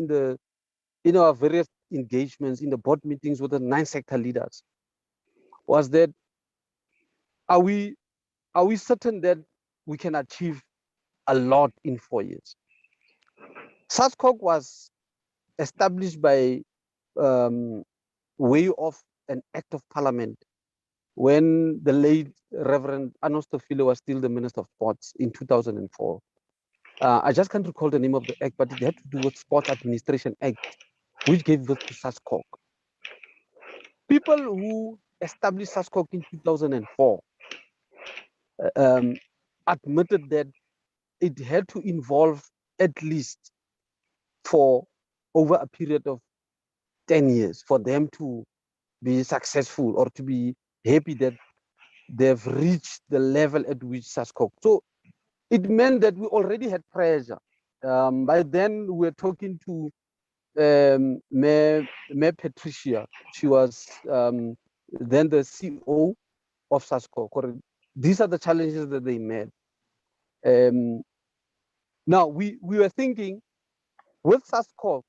in our various engagements in the board meetings with the 9 sector leaders was that are we certain that we can achieve a lot in 4 years? SASCOC was established by way of an act of parliament when the late Reverend Anostofilo was still the Minister of Sports in 2004. I just can't recall the name of the act, but it had to do with Sports Administration Act, which gave birth to SASCOC. People who established SASCOC in 2004 admitted that it had to involve at least for over a period of 10 years for them to be successful or to be happy that they've reached the level at which SASCOC. So it meant that we already had pressure. By then, we were talking to Mayor Patricia. She was then the CO of SASCOC. These are the challenges that they met. Now, we were thinking with SASCOC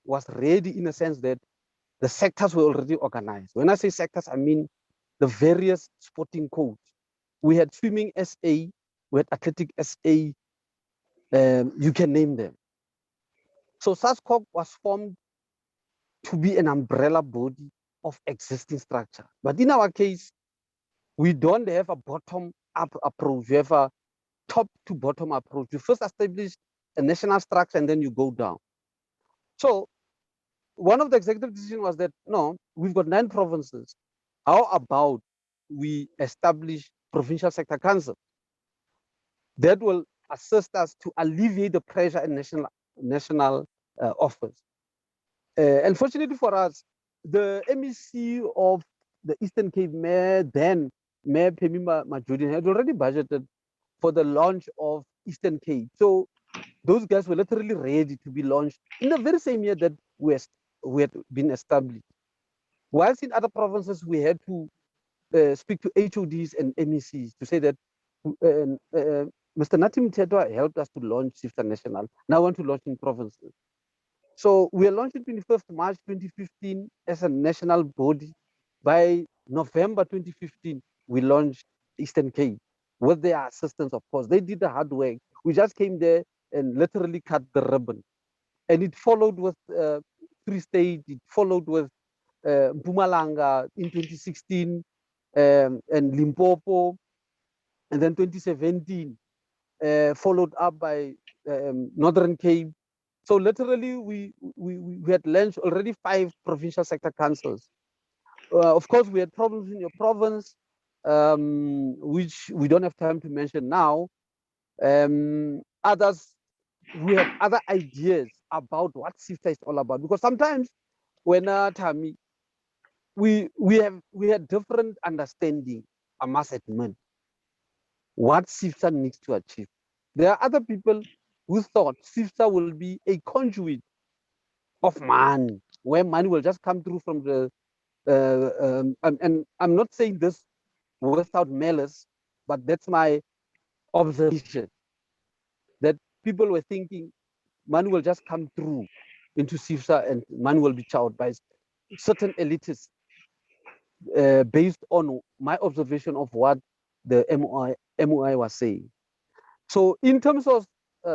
was ready in a sense that the sectors were already organized. When I say sectors, I mean the various sporting codes. We had swimming SA, we had athletic SA, you can name them. So SASCOC was formed to be an umbrella body of existing structure. But in our case, we don't have a bottom-up approach. We have a top-to-bottom approach. You first establish a national structure and then you go down. So one of the executive decisions was that, no, we've got 9 provinces. How about we establish provincial sector council that will assist us to alleviate the pressure in national office. Unfortunately for us, the MEC of the Eastern Cape, Mayor Phemelo Sediti, had already budgeted for the launch of Eastern Cape. So those guys were literally ready to be launched in the very same year that we had been established. Whilst in other provinces, we had to speak to HODs and MECs to say that Mr. Natim Tedwa helped us to launch CCIFSA National. Now I want to launch in provinces. So we launched on 21st March 2015 as a national body. By November 2015, we launched Eastern Cape with their assistance, of course. They did the hard work. We just came there and literally cut the ribbon. And it followed with Free State, it followed with Mpumalanga in 2016, and Limpopo, and then 2017, followed up by Northern Cape. So literally, we had launched already 5 provincial sector councils. Of course, we had problems in your province, which we don't have time to mention now. Others, we have other ideas about what CCIFSA is all about. Because sometimes when Thami, we had different understanding, I must admit. what CCIFSA needs to achieve. There are other people who thought CCIFSA will be a conduit of money, where money will just come through from the, and I'm not saying this without malice, but that's my observation, that people were thinking money will just come through into CCIFSA and money will be chowed by certain elitists, based on my observation of what the MOI was saying. So in terms of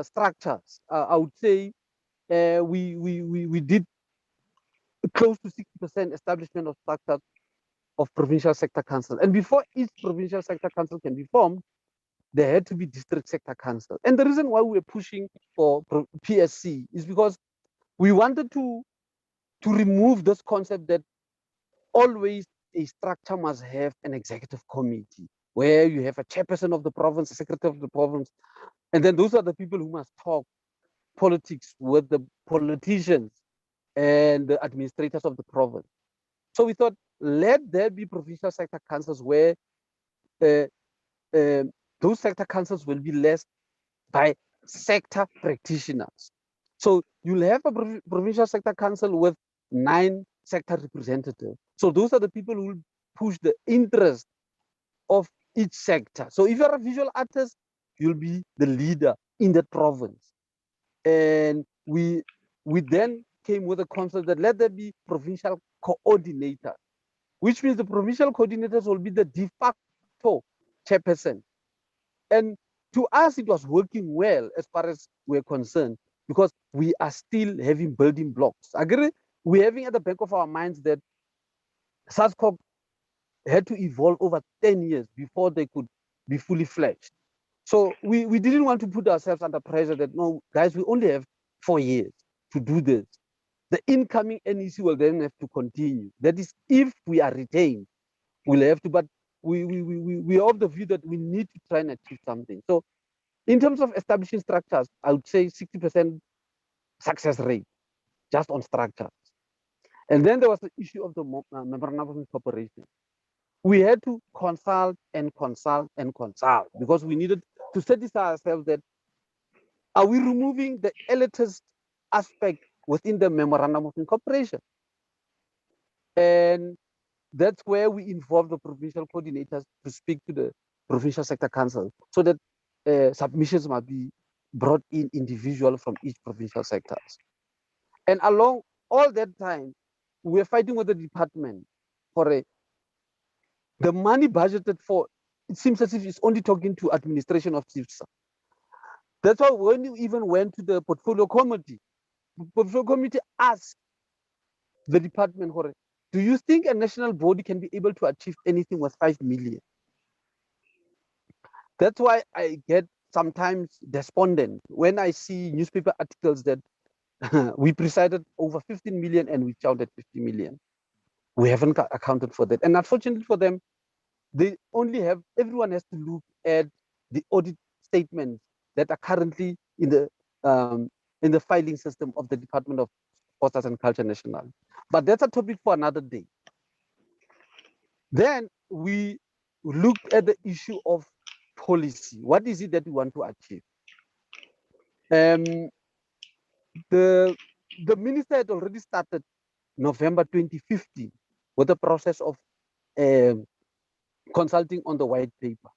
structures, I would say we did close to 60% establishment of structures of provincial sector council. And before each provincial sector council can be formed, there had to be district sector council. And the reason why we were pushing for PSC is because we wanted to remove this concept that always a structure must have an executive committee where you have a chairperson of the province, a secretary of the province, and then those are the people who must talk politics with the politicians and the administrators of the province. So we thought, let there be provincial sector councils where those sector councils will be led by sector practitioners. So you'll have a provincial sector council with 9 sector representatives. So those are the people who will push the interest of each sector. So if you're a visual artist, you'll be the leader in the province. And we then came with a concept that let there be provincial coordinator, which means the provincial coordinators will be the de facto chairperson. And to us, it was working well as far as we're concerned, because we are still having building blocks. I agree. We're having at the back of our minds that SASCOC had to evolve over 10 years before they could be fully fledged. So we didn't want to put ourselves under pressure that, no, guys, we only have 4 years to do this. The incoming NEC will then have to continue. That is, if we are retained, we'll have to, but we are of the view that we need to try and achieve something. So in terms of establishing structures, I would say 60% success rate just on structures. And then there was the issue of the memorandum of incorporation. We had to consult and consult and consult because we needed to satisfy ourselves that, are we removing the elitist aspect within the memorandum of incorporation? And that's where we involve the provincial coordinators to speak to the provincial sector council so that submissions might be brought in individual from each provincial sectors. And along all that time, we're fighting with the department for the money budgeted for. It seems as if it's only talking to administration of CCIFSA. That's why when you even went to the portfolio committee asked the department, do you think a national body can be able to achieve anything with 5 million? That's why I get sometimes despondent when I see newspaper articles that we presided over 15 million and we counted 50 million. We haven't accounted for that. And unfortunately for them, they only have, everyone has to look at the audit statements that are currently in the filing system of the Department of Sports and Culture National. But that's a topic for another day. Then we looked at the issue of policy. What is it that we want to achieve? The minister had already started November 2015 with the process of consulting on the white paper.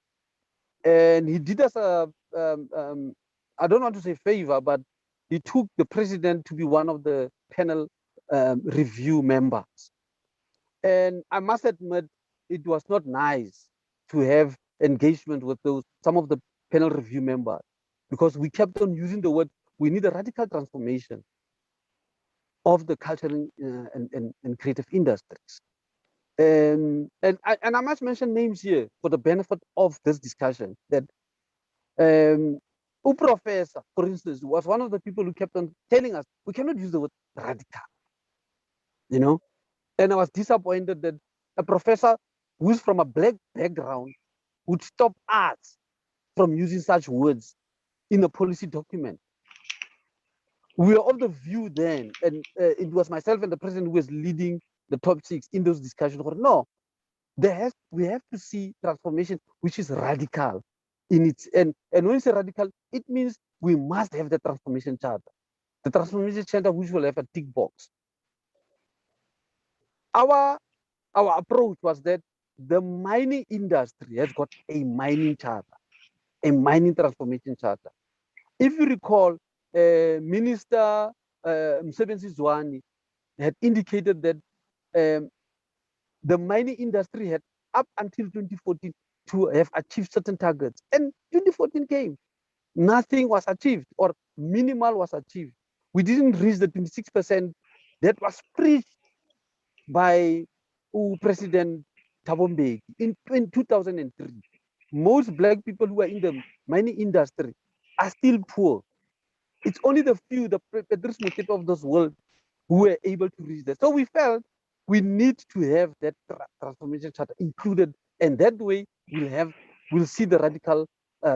And he did us a, I don't want to say favor, but he took the president to be one of the panel review members. And I must admit, it was not nice to have engagement with some of the panel review members, because we kept on using the word, we need a radical transformation of the cultural and creative industries. And I must mention names here for the benefit of this discussion, that Professor, for instance, was one of the people who kept on telling us, we cannot use the word radical, you know? And I was disappointed that a professor who's from a black background would stop us from using such words in a policy document. We were of the view then, and it was myself and the president who was leading the top 6 in those discussions. No, we have to see transformation which is radical. in its and when it's a radical, it means we must have the transformation charter. The transformation charter which will have a tick box. Our approach was that the mining industry has got a mining charter, a mining transformation charter. If you recall, Minister Msebenzi Zwane had indicated that the mining industry had up until 2014 to have achieved certain targets. And 2014 came. Nothing was achieved, or minimal was achieved. We didn't reach the 26% that was preached by President Thabo Mbeki in 2003. Most black people who are in the mining industry are still poor. It's only the few, the Patrice Motsepe of this world, who were able to reach that. So we felt we need to have that transformation charter included, and that way we'll see the radical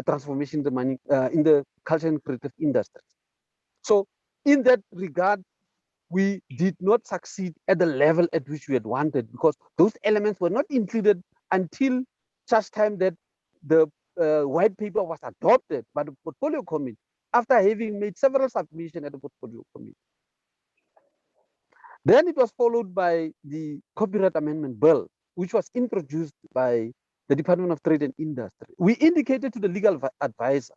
transformation in the mining, in the culture and creative industries. So in that regard, we did not succeed at the level at which we had wanted, because those elements were not included until such time that the white paper was adopted by the portfolio committee, after having made several submissions at the portfolio committee. Then it was followed by the Copyright Amendment Bill, which was introduced by the Department of Trade and Industry. We indicated to the legal advisor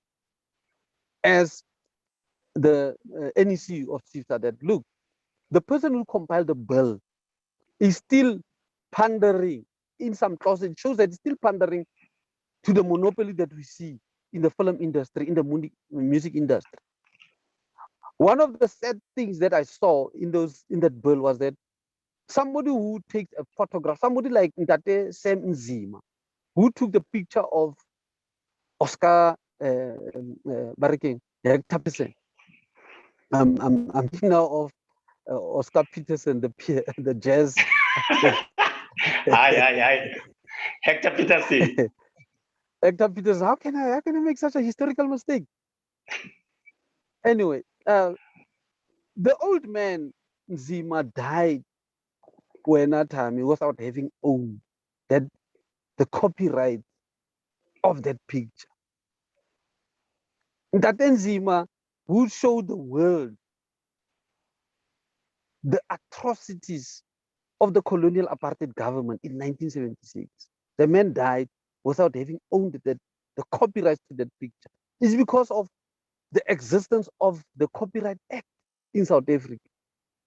as the NEC of CIFSA that, look, the person who compiled the bill is still pandering in some clauses. It shows that it's still pandering to the monopoly that we see in the film industry, in the music industry. One of the sad things that I saw in that bill was that somebody who takes a photograph, somebody like Ntate Sam Nzima, who took the picture of Oscar Baraking, Hector Peterson. I'm thinking now of Oscar Peterson, the jazz. Hi. Hector Peterson. Hector Peterson, how can I make such a historical mistake? Anyway, the old man Nzima died when Thami without having owned the copyright of that picture. That Nzima would show the world the atrocities of the colonial apartheid government in 1976. The man died without having owned the copyright to that picture. It's because of the existence of the Copyright Act in South Africa.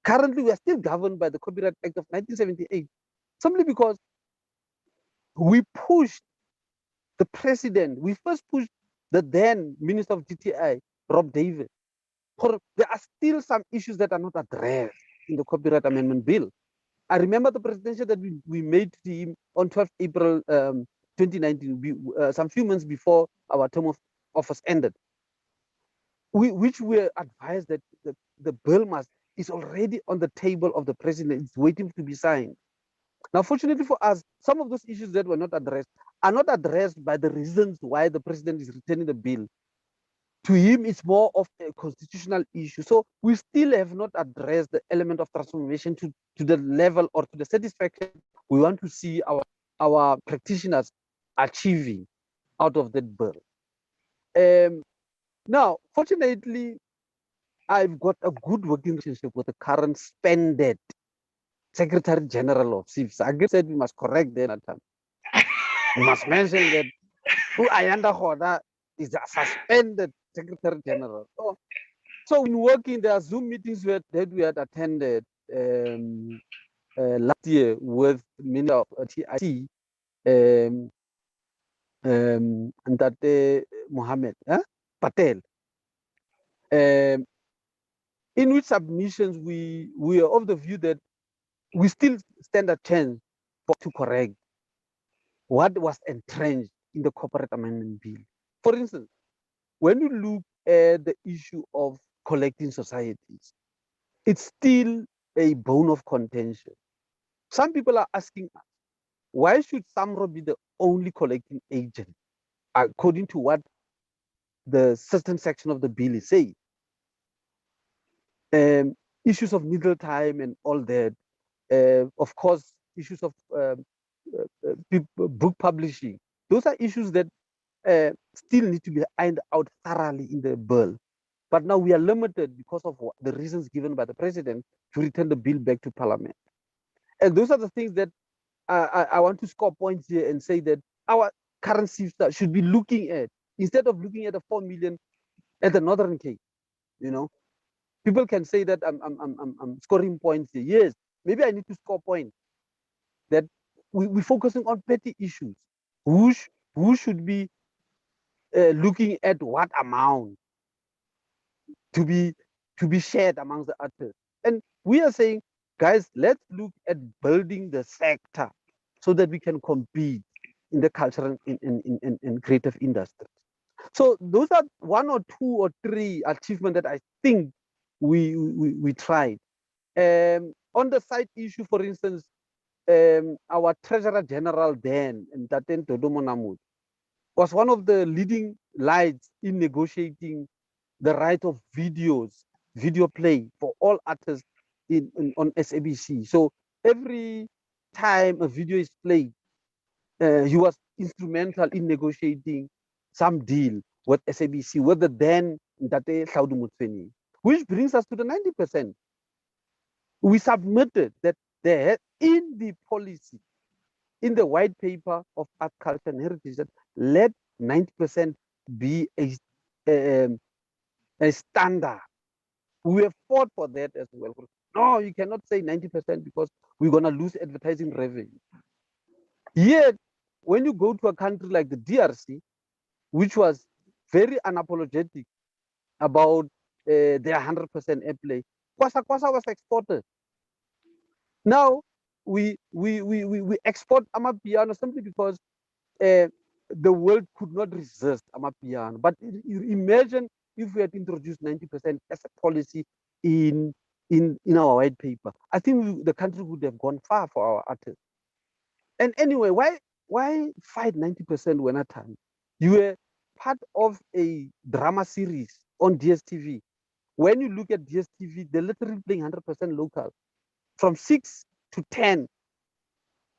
Currently, we are still governed by the Copyright Act of 1978, simply because we pushed the president, we first pushed the then Minister of GTI, Rob David. There are still some issues that are not addressed in the Copyright Amendment Bill. I remember the presentation that we made to him on 12th April 2019, some few months before our term of office ended, which were advised that the bill is already on the table of the president. It's waiting to be signed. Now, fortunately for us, some of those issues that were not addressed are not addressed by the reasons why the president is returning the bill. To him, it's more of a constitutional issue. So we still have not addressed the element of transformation to the level or to the satisfaction we want to see our practitioners achieving out of that bill. Now, fortunately, I've got a good working relationship with the current suspended Secretary General of CCIFSA. I guess that we must correct that. We must mention that Ayanda Roda is a suspended Secretary General. So in working, there are Zoom meetings that we had attended last year with many of TIC and that Mohammed Patel. In which submissions we are of the view that we still stand a chance to correct what was entrenched in the Corporate Amendment Bill. For instance, when you look at the issue of collecting societies, it's still a bone of contention. Some people are asking us, why should SAMRO be the only collecting agent, according to what the certain section of the bill is saying? Issues of middle time and all that, of course, issues of book publishing. Those are issues that still need to be ironed out thoroughly in the bill. But now we are limited because of the reasons given by the president to return the bill back to parliament. And those are the things that I want to score points here and say that our current CFSA should be looking at, instead of looking at the 4 million at the Northern Cape. You know, people can say that I'm scoring points here. Yes, maybe I need to score points. That we're focusing on petty issues. Who should be looking at what amount to be shared amongst the others? And we are saying, guys, let's look at building the sector so that we can compete in the cultural and creative industries. So those are 1 or 2 or 3 achievements that I think we tried. On the side issue, for instance, our Treasurer General then, Ntaten Dodomo Namut, was one of the leading lights in negotiating the right of video play for all artists on SABC. So every time a video is played, he was instrumental in negotiating some deal with SABC, with the then Ntate Tlhaudi Motshweni, which brings us to the 90%. We submitted that there in the policy, in the white paper of art, culture, and heritage, that let 90% be a standard. We have fought for that as well. No, you cannot say 90% because we're going to lose advertising revenue. Yet, when you go to a country like the DRC, which was very unapologetic about their 100% airplay, Kwasa was exported. Now, we export Amapiano simply because the world could not resist Amapiano. But imagine if we had introduced 90% as a policy in our white paper. I think the country would have gone far for our artists. And anyway, why fight 90% when at time? You were part of a drama series on DSTV. When you look at DSTV, they're literally playing 100% local. From 6 to 10,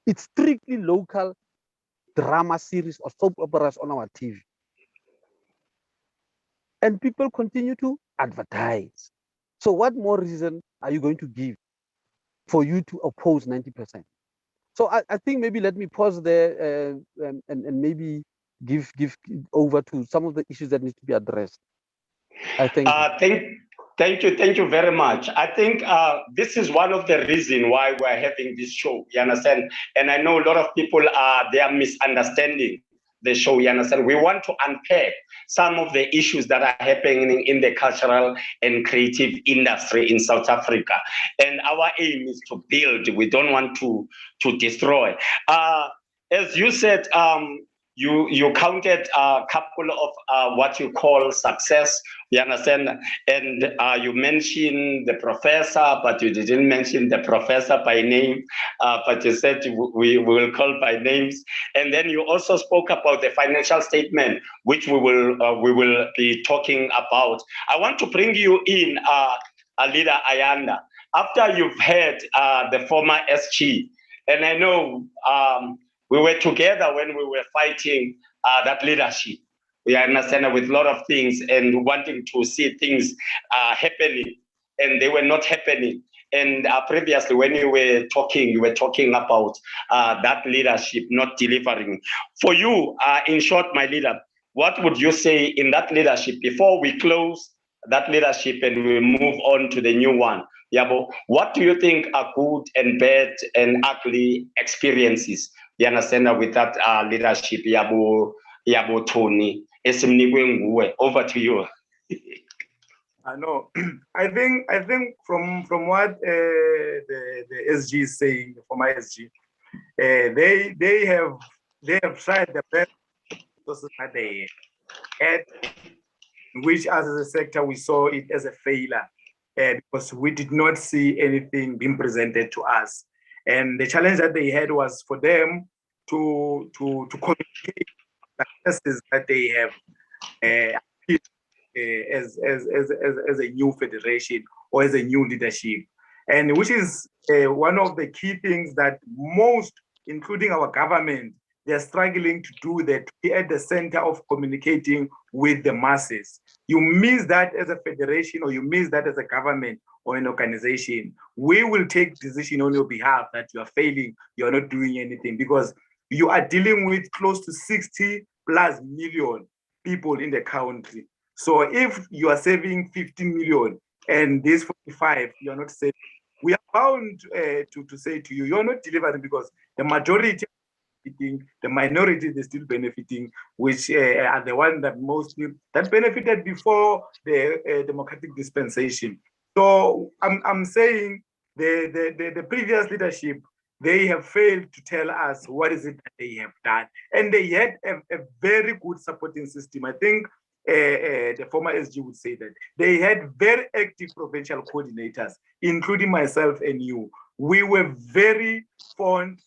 it's strictly local drama series or soap operas on our TV. And people continue to advertise. So what more reason are you going to give for you to oppose 90%? So I think maybe let me pause there and maybe give over to some of the issues that need to be addressed. I think. Thank you very much. I think this is one of the reasons why we're having this show, you understand? And I know a lot of people they are misunderstanding the show, you understand? We want to unpack some of the issues that are happening in the cultural and creative industry in South Africa. And our aim is to build. We don't want to destroy. As you said, you counted a couple of what you call success, you understand? And you mentioned the professor, but you didn't mention the professor by name, but you said we will call by names. And then you also spoke about the financial statement, which we will be talking about. I want to bring you in, Leader Ayanda. After you've heard the former SG, and I know we were together when we were fighting that leadership. We understand with a lot of things and wanting to see things happening, and they were not happening. And previously, when you were talking about that leadership not delivering. For you, in short, my leader, what would you say in that leadership before we close that leadership and we move on to the new one? Yabo, what do you think are good and bad and ugly experiences? You understand with that leadership, Yabo Tony. Over to you. I know. I think from what the SG is saying, for my SG, they have tried the best resources that they had, which as a sector we saw it as a failure because we did not see anything being presented to us. And the challenge that they had was for them to communicate successes that they have as a new federation or as a new leadership, and which is one of the key things that most, including our government, they're struggling to do that, to be at the center of communicating with the masses. You miss that as a federation, or you miss that as a government or an organization. We will take decision on your behalf that you are failing, you're not doing anything, because you are dealing with close to 60+ million people in the country. So if you are saving 15 million and this 45, you're not saving, we are bound to say to you, you're not delivering, because the majority the minority is still benefiting, which are the ones that mostly that benefited before the democratic dispensation. So I'm saying the previous leadership, they have failed to tell us what is it that they have done, and they had a very good supporting system. I think the former SG would say that they had very active provincial coordinators, including myself and you. We were very fond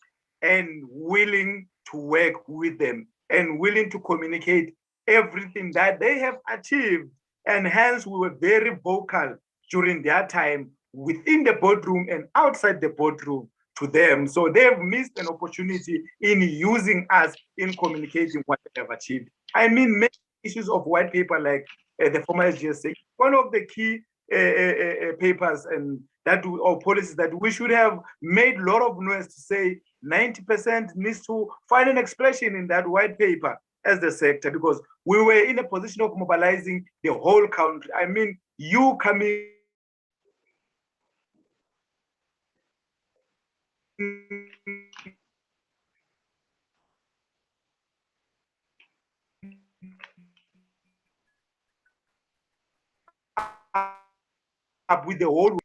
and willing to work with them and willing to communicate everything that they have achieved. And hence we were very vocal during their time within the boardroom and outside the boardroom to them. So they've missed an opportunity in using us in communicating what they have achieved. I mean, many issues of white paper, like the former SG said, one of the key papers and that or policies that we should have made a lot of noise to say 90% needs to find an expression in that white paper as the sector, because we were in a position of mobilizing the whole country. I mean, you coming up with the whole,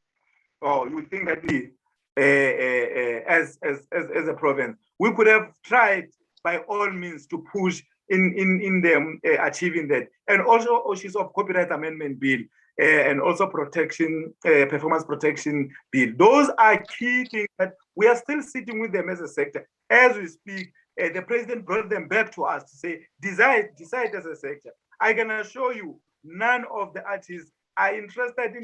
oh, you think that we, as a province, we could have tried by all means to push in them achieving that, and also issues of copyright amendment bill and also protection, performance protection bill. Those are key things that we are still sitting with them as a sector as we speak. The president brought them back to us to say, decide as a sector. I can assure you, none of the artists are interested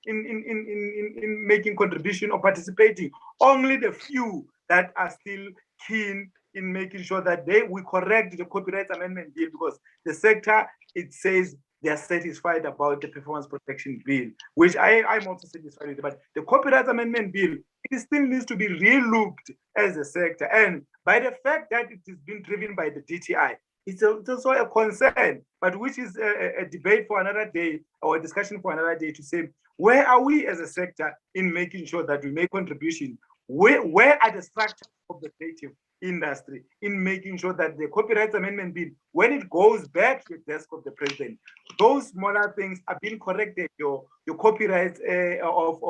in making contribution or participating. Only the few that are still keen in making sure that we correct the copyright amendment bill, because the sector, it says they are satisfied about the performance protection bill, which I'm also satisfied with. But the copyright amendment bill, it still needs to be re-looked as a sector. And by the fact that it is being driven by the DTI, it's also a concern, but which is a debate for another day, or a discussion for another day, to say, where are we as a sector in making sure that we make contribution? Where are the structures of the creative industry in making sure that the copyright amendment bill, when it goes back to the desk of the president, those smaller things are being corrected? Your copyright of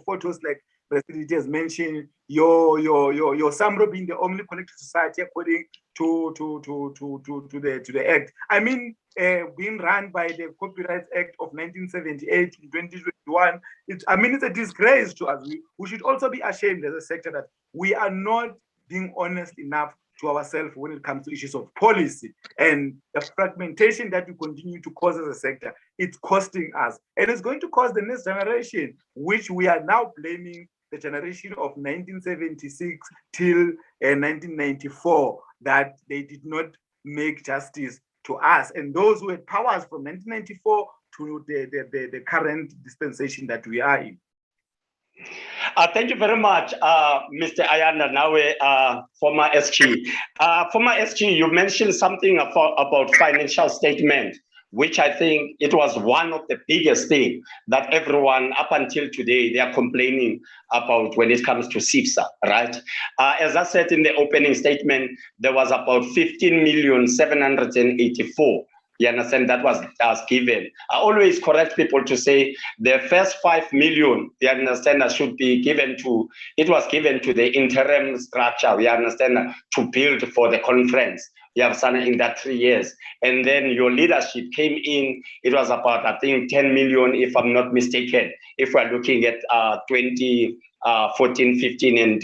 photos, like President has mentioned, your SAMRO being the only collective society according to the act. I mean, being run by the Copyright Act of 1978 in 2021. It's a disgrace to us. We should also be ashamed as a sector that we are not being honest enough to ourselves when it comes to issues of policy, and the fragmentation that we continue to cause as a sector. It's costing us, and it's going to cost the next generation, which we are now blaming the generation of 1976 till 1994, that they did not make justice to us and those who had powers from 1994 to the current dispensation that we are in. Thank you very much, Mr. Ayanda, now former SG. Former SG, you mentioned something about financial statement, which I think it was one of the biggest things that everyone up until today, they are complaining about when it comes to CCIFSA, right? As I said in the opening statement, there was about 15,784,000. You understand, that was given. I always correct people to say the first 5 million, you understand, that should be given to, it was given to the interim structure, you understand, to build for the conference. You have done in that 3 years. And then your leadership came in, it was about, I think, 10 million, if I'm not mistaken, if we're looking at 2014, 15, and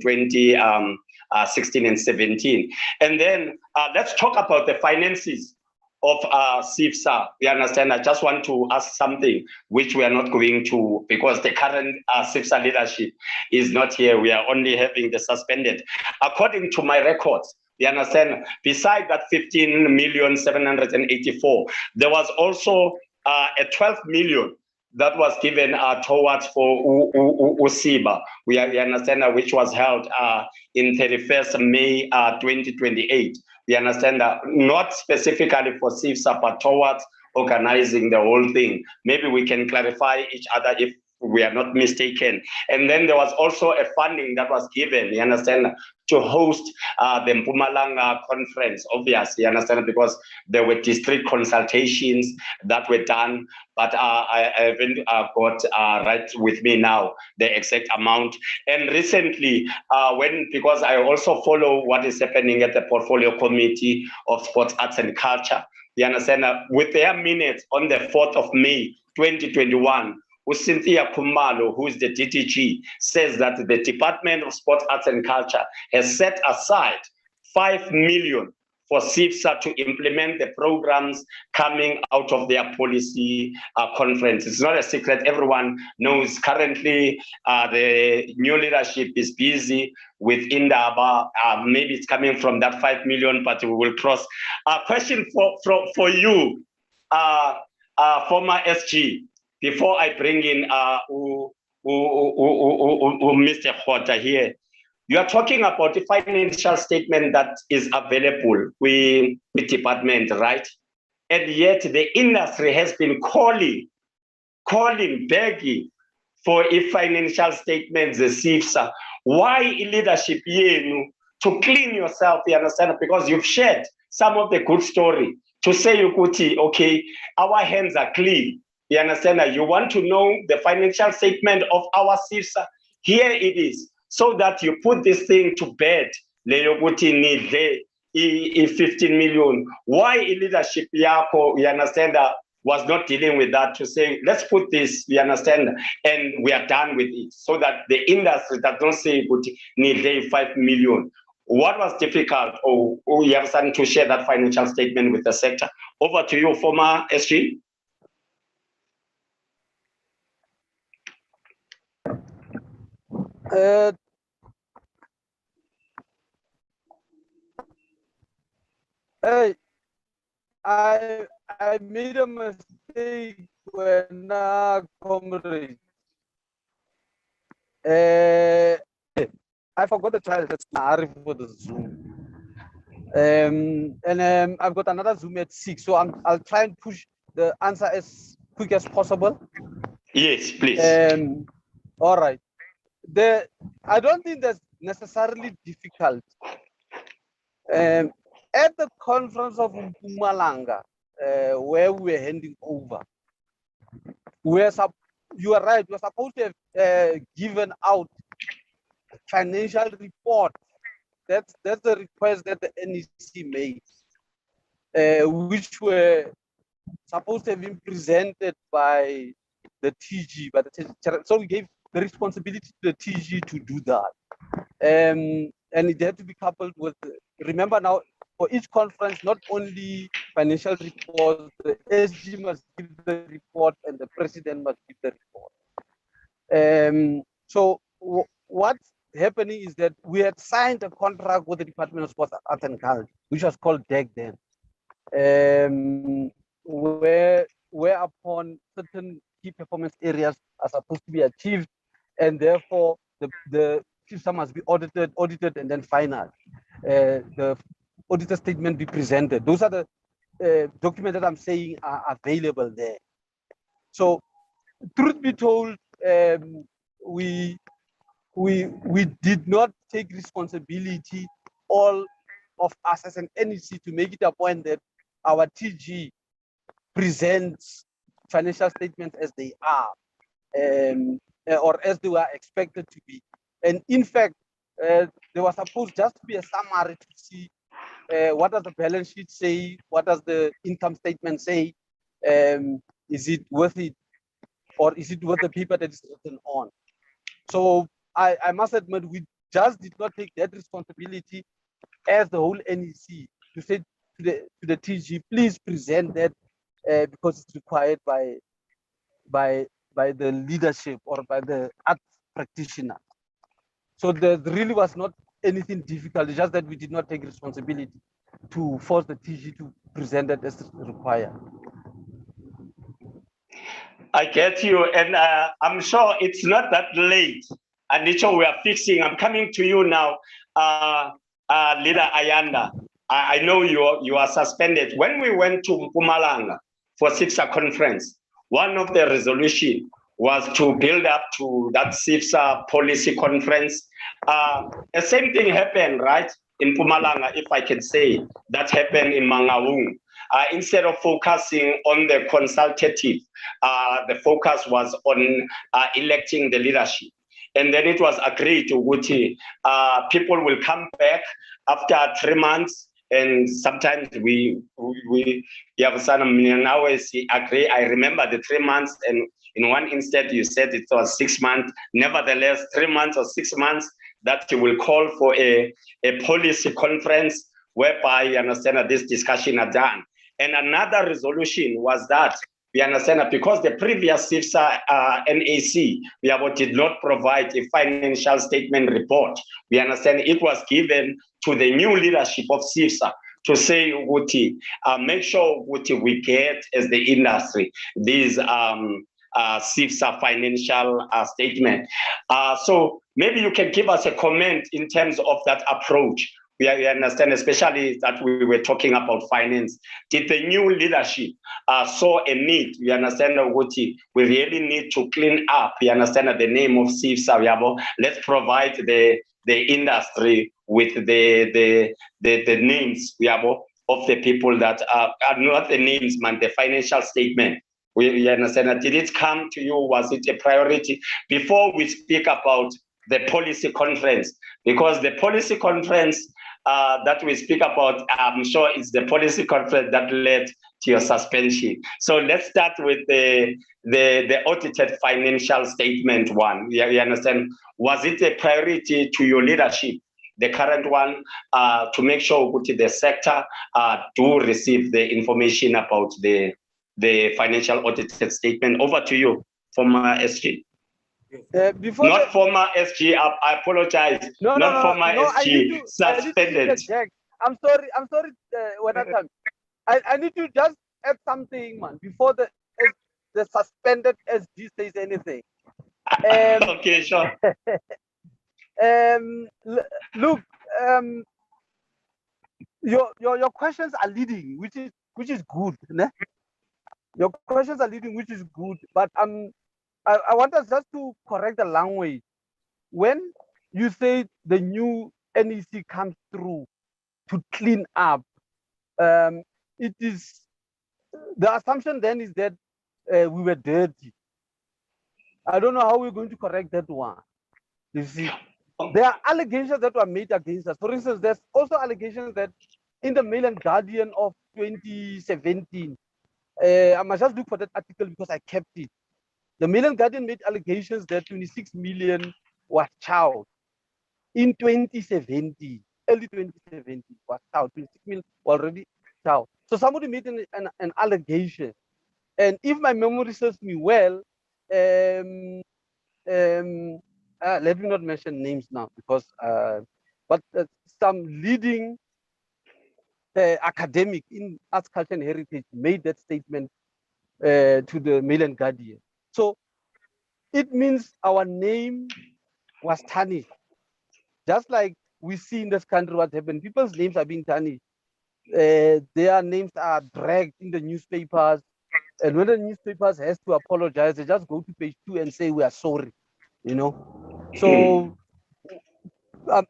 2016 and 17. And then let's talk about the finances of CCIFSA. You understand, I just want to ask something which we are not going to, because the current CCIFSA leadership is not here. We are only having the suspended. According to my records, You understand? Beside that 15,784,000, there was also a 12 million that was given towards for Usiba. We understand which was held in 31st May 2028. We understand that not specifically for CCIFSA, but towards organizing the whole thing. Maybe we can clarify each other if we are not mistaken. And then there was also a funding that was given, you understand, to host the Mpumalanga conference, obviously, you understand, because there were district consultations that were done, but I haven't got right with me now the exact amount. And recently, because I also follow what is happening at the Portfolio Committee of Sports, Arts and Culture, you understand, with their minutes on the 4th of May, 2021, Cynthia Khumalo, who is the DTG, says that the Department of Sports, Arts and Culture has set aside 5 million for CCIFSA to implement the programs coming out of their policy conference. It's not a secret. Everyone knows currently the new leadership is busy with Indaba. Maybe it's coming from that 5 million, but we will cross. A question for you, former SG. Before I bring in Mr. Khota here, you are talking about the financial statement that is available with the department, right? And yet the industry has been calling, begging for a financial statement, the CCIFSA. Why leadership here to clean yourself, you understand? Because you've shared some of the good story to say, okay, our hands are clean. You understand that you want to know the financial statement of our CCIFSA? Here it is, so that you put this thing to bed. Leyo kuti need 15 million. Why leadership yako, you understand, that was not dealing with that, to say, let's put this, you understand, and we are done with it, so that the industry does not say need 5 million. What was difficult, or you have something to share that financial statement with the sector? Over to you, former SG. I made a mistake when comrade. I forgot the child that's for the Zoom. I've got another Zoom at 6, so I'll try and push the answer as quick as possible. Yes, please. All right. I don't think that's necessarily difficult. At the conference of Mpumalanga, where we were handing over, you are right, we're supposed to have given out financial report. That's the request that the NEC made, which were supposed to have been presented by the TG, so we gave the responsibility to the TG to do that. And it had to be coupled with, remember now, for each conference, not only financial reports, the SG must give the report and the president must give the report. So what's happening is that we had signed a contract with the Department of Sports, Arts and Culture, which was called DEC then, whereupon certain key performance areas are supposed to be achieved, and therefore the CCIFSA must be audited, and then final. The auditor statement be presented. Those are the documents that I'm saying are available there. So, truth be told, we did not take responsibility, all of us as an NEC, to make it a point that our TG presents financial statements as they are, or as they were expected to be. And in fact, there was supposed just to be a summary to see what does the balance sheet say, what does the income statement say, is it worth it, or is it worth the paper that is written on? So I must admit, we just did not take that responsibility as the whole NEC to say to the TG, please present that because it's required by the leadership or by the art practitioner. So there really was not anything difficult. It's just that we did not take responsibility to force the TG to present it as required. I get you, and I'm sure it's not that late. And it's we are fixing. I'm coming to you now, Leader Ayanda. I know you are suspended. When we went to Mpumalanga for CCIFSA conference, one of the resolution was to build up to that CCIFSA policy conference. The same thing happened, right, in Mpumalanga, if I can say. That happened in Mangaung. Instead of focusing on the consultative, the focus was on electing the leadership. And then it was agreed to people will come back after 3 months. And sometimes we have some hours agree. I remember the 3 months, and in one instance you said it was 6 months. Nevertheless, 3 months or 6 months, that you will call for a policy conference whereby you understand that this discussion are done. And another resolution was that we understand that because the previous CCIFSA NAC did not provide a financial statement report, we understand it was given to the new leadership of CCIFSA to say, make sure we get as the industry these CCIFSA financial statement. So maybe you can give us a comment in terms of that approach. We understand, especially that we were talking about finance. Did the new leadership saw a need? We understand we really need to clean up. We understand that the name of CCIFSA, let's provide the industry with the names of the people that are not the names, man, the financial statement. We understand that. Did it come to you? Was it a priority? Before we speak about the policy conference, because the policy conference that we speak about, I'm sure it's the policy conference that led to your suspension. So let's start with the audited financial statement one. We understand, was it a priority to your leadership, the current one, to make sure the sector do receive the information about the financial audited statement? Over to you, former SG. Not former SG, I apologize. Not former SG, suspended. I'm sorry, I need to just add something, man, before the suspended SG says anything. Okay, sure. Look, your questions are leading, which is good. Né? Your questions are leading, which is good, but I want us just to correct the language. When you say the new NEC comes through to clean up, it is the assumption then is that we were dirty. I don't know how we're going to correct that one. You see, there are allegations that were made against us. For instance, there's also allegations that in the Mail and Guardian of 2017, I must just look for that article because I kept it. The Mail and Guardian made allegations that 26 million was child in 2017, early 2017 was child, 26 million already child. So somebody made an allegation. And if my memory serves me well, let me not mention names now because, but some leading academic in arts, culture, and heritage made that statement to the Mail and Guardian. So it means our name was tarnished. Just like we see in this country what happened, people's names are being tarnished. Their names are dragged in the newspapers. And when the newspapers has to apologize, they just go to page 2 and say, we are sorry, you know? So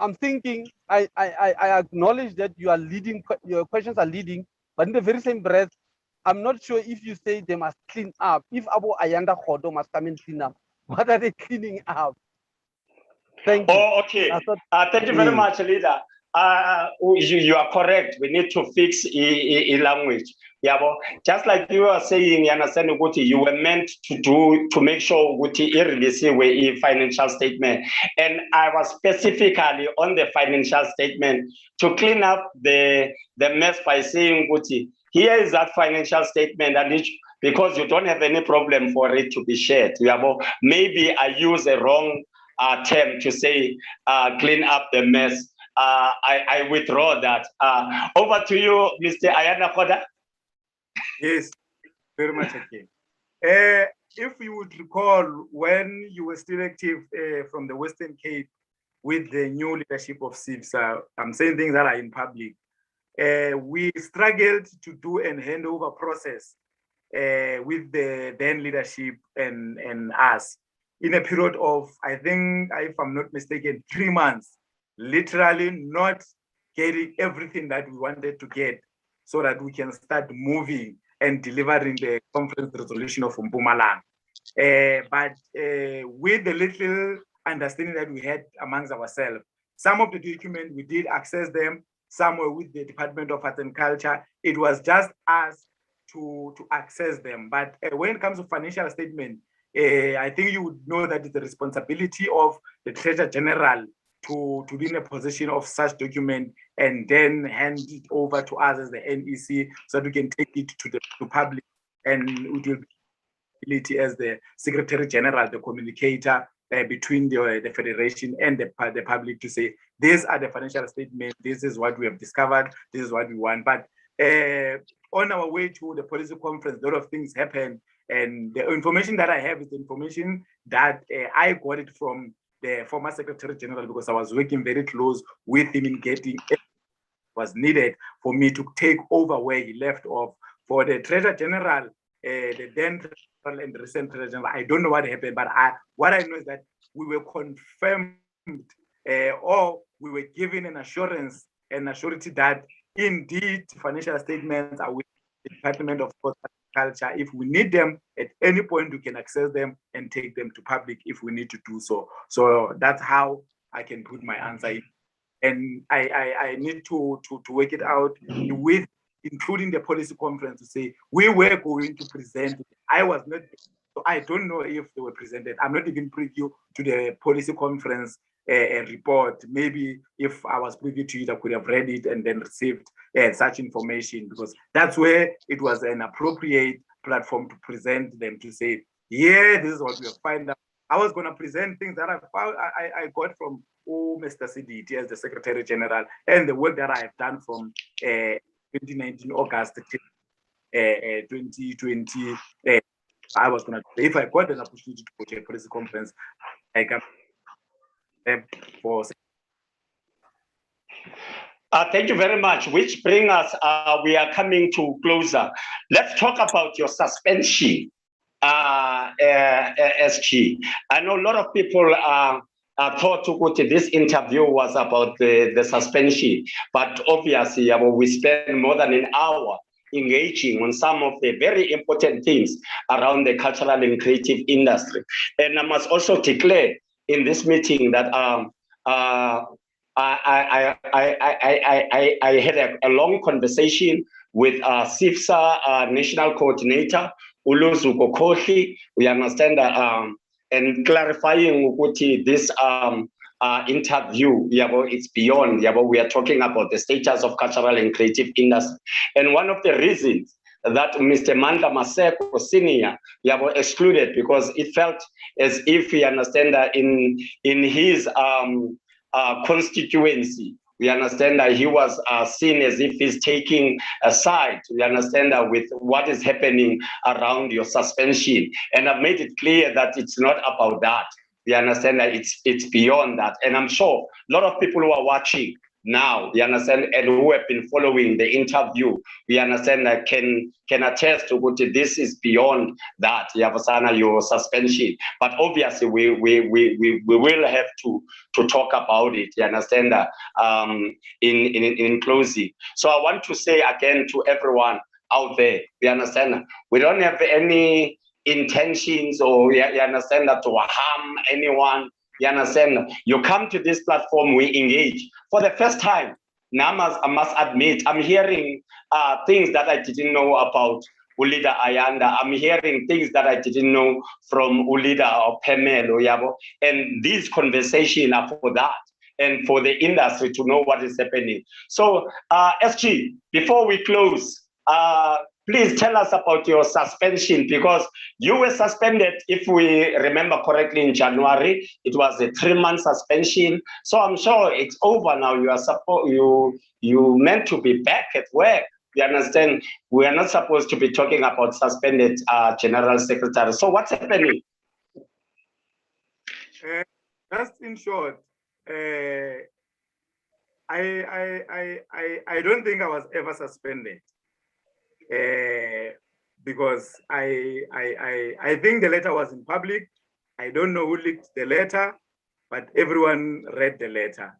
I'm thinking, I acknowledge that you are leading, your questions are leading, but in the very same breath, I'm not sure if you say they must clean up. If Abu Ayanda Roda must come and clean up, what are they cleaning up? Thank you. Oh, okay. Thank you very much, leader. You are correct. We need to fix a language. Yeah, but just like you are saying, you understand what you were meant to do to make sure what release a financial statement. And I was specifically on the financial statement to clean up the mess by saying what here is that financial statement, and because you don't have any problem for it to be shared. Maybe I use a wrong term to say clean up the mess. I withdraw that. Over to you, Mr. Ayanda Roda. Yes, very much again. If you would recall, when you were still active from the Western Cape with the new leadership of CCIFSA, I'm saying things that are in public. We struggled to do a handover process with the then leadership and us in a period of, I think, if I'm not mistaken, 3 months, literally not getting everything that we wanted to get so that we can start moving and delivering the conference resolution of Mpumalanga. But with the little understanding that we had amongst ourselves, some of the documents we did access them, some were with the Department of Arts and Culture. It was just us to access them. But when it comes to financial statement, I think you would know that it's the responsibility of the Treasurer General to be in a position of such document and then hand it over to us as the NEC so that we can take it to the public, and it will be as the Secretary General, the communicator between the Federation and the public to say, these are the financial statements, this is what we have discovered, this is what we want. But on our way to the policy conference, a lot of things happened. And the information that I have is the information that I got it from the former Secretary General, because I was working very close with him in getting what was needed for me to take over where he left off. For the Treasurer General, the then and the recent Treasurer General, I don't know what happened, but what I know is that we were confirmed or we were given an assurance and assurity that indeed financial statements are with the Department of Culture. If we need them at any point, we can access them and take them to public if we need to do so. So that's how I can put my answer in. And I need to work it out with including the policy conference to say we were going to present. I was not, so I don't know if they were presented. I'm not even preview to the policy conference report. Maybe if I was privy to it, I could have read it and then received such information, because that's where it was an appropriate platform to present them, to say, yeah, this is what we have found out. I was going to present things that I got from Mr. Sediti as the Secretary General, and the work that I have done from 2019 August to 2020. I was going to, if I got an opportunity to go to a policy conference, I can for. Thank you very much, which brings us, we are coming to closer. Let's talk about your suspension, SG. I know a lot of people thought this interview was about the suspension, but obviously we spent more than an hour engaging on some of the very important things around the cultural and creative industry. And I must also declare in this meeting that I had a long conversation with CCIFSA National Coordinator, Uluzuko Kohi. We understand that and clarifying this interview, it's beyond, we are talking about the status of cultural and creative industry. And one of the reasons that Mr. Mandla Maseko Senior excluded, because it felt as if we understand that in his constituency, we understand that he was seen as if he's taking a side. We understand that with what is happening around your suspension. And I've made it clear that it's not about that. We understand that it's beyond that. And I'm sure a lot of people who are watching now, we understand, and who have been following the interview, we understand that can attest to what this is beyond that, your suspension. But obviously, we will have to talk about it. You understand that in closing. So I want to say again to everyone out there, we understand we don't have any intentions or you understand that to harm anyone. You understand? You come to this platform, we engage. For the first time, now I must admit, I'm hearing things that I didn't know about Ulida Ayanda. I'm hearing things that I didn't know from Ulida or Phemelo, and these conversations are for that and for the industry to know what is happening. So, SG, before we close, please tell us about your suspension, because you were suspended, if we remember correctly, in January. It was a 3-month suspension. So I'm sure it's over now. You meant to be back at work. You understand? We are not supposed to be talking about suspended General Secretary. So what's happening? Just in short, I don't think I was ever suspended, because I think the letter was in public. I don't know who leaked the letter, but everyone read the letter.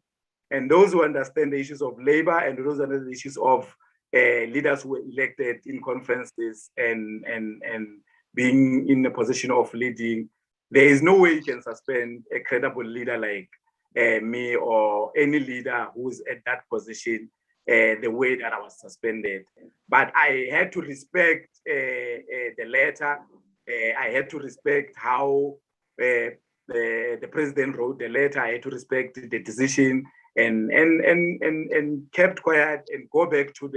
And those who understand the issues of labor and those who understand the issues of leaders who were elected in conferences and being in a position of leading, there is no way you can suspend a credible leader like me or any leader who's at that position the way that I was suspended. But I had to respect the letter. I had to respect how the president wrote the letter. I had to respect the decision and kept quiet and go back to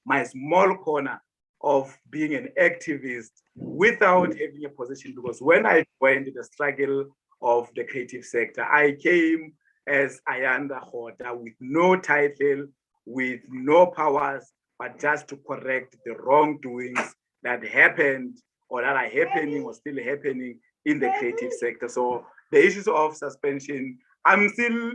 my small corner of being an activist without having a position. Because when I went in the struggle of the creative sector, I came as Ayanda Roda with no title, with no powers, but just to correct the wrongdoings that happened or that are happening or still happening in the creative sector. So the issues of suspension, I'm still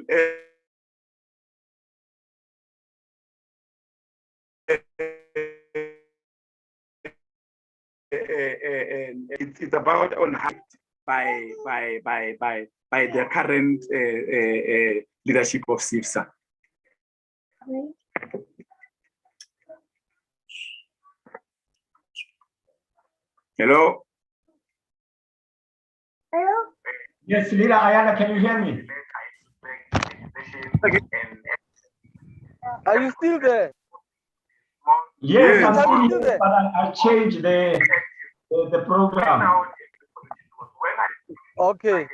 it's about on by the current leadership of CCIFSA. Hello. Hello. Yes, Leader Ayanda, can you hear me? Are you still there? Yes, I'm Thami, still here, but I changed the program. Okay.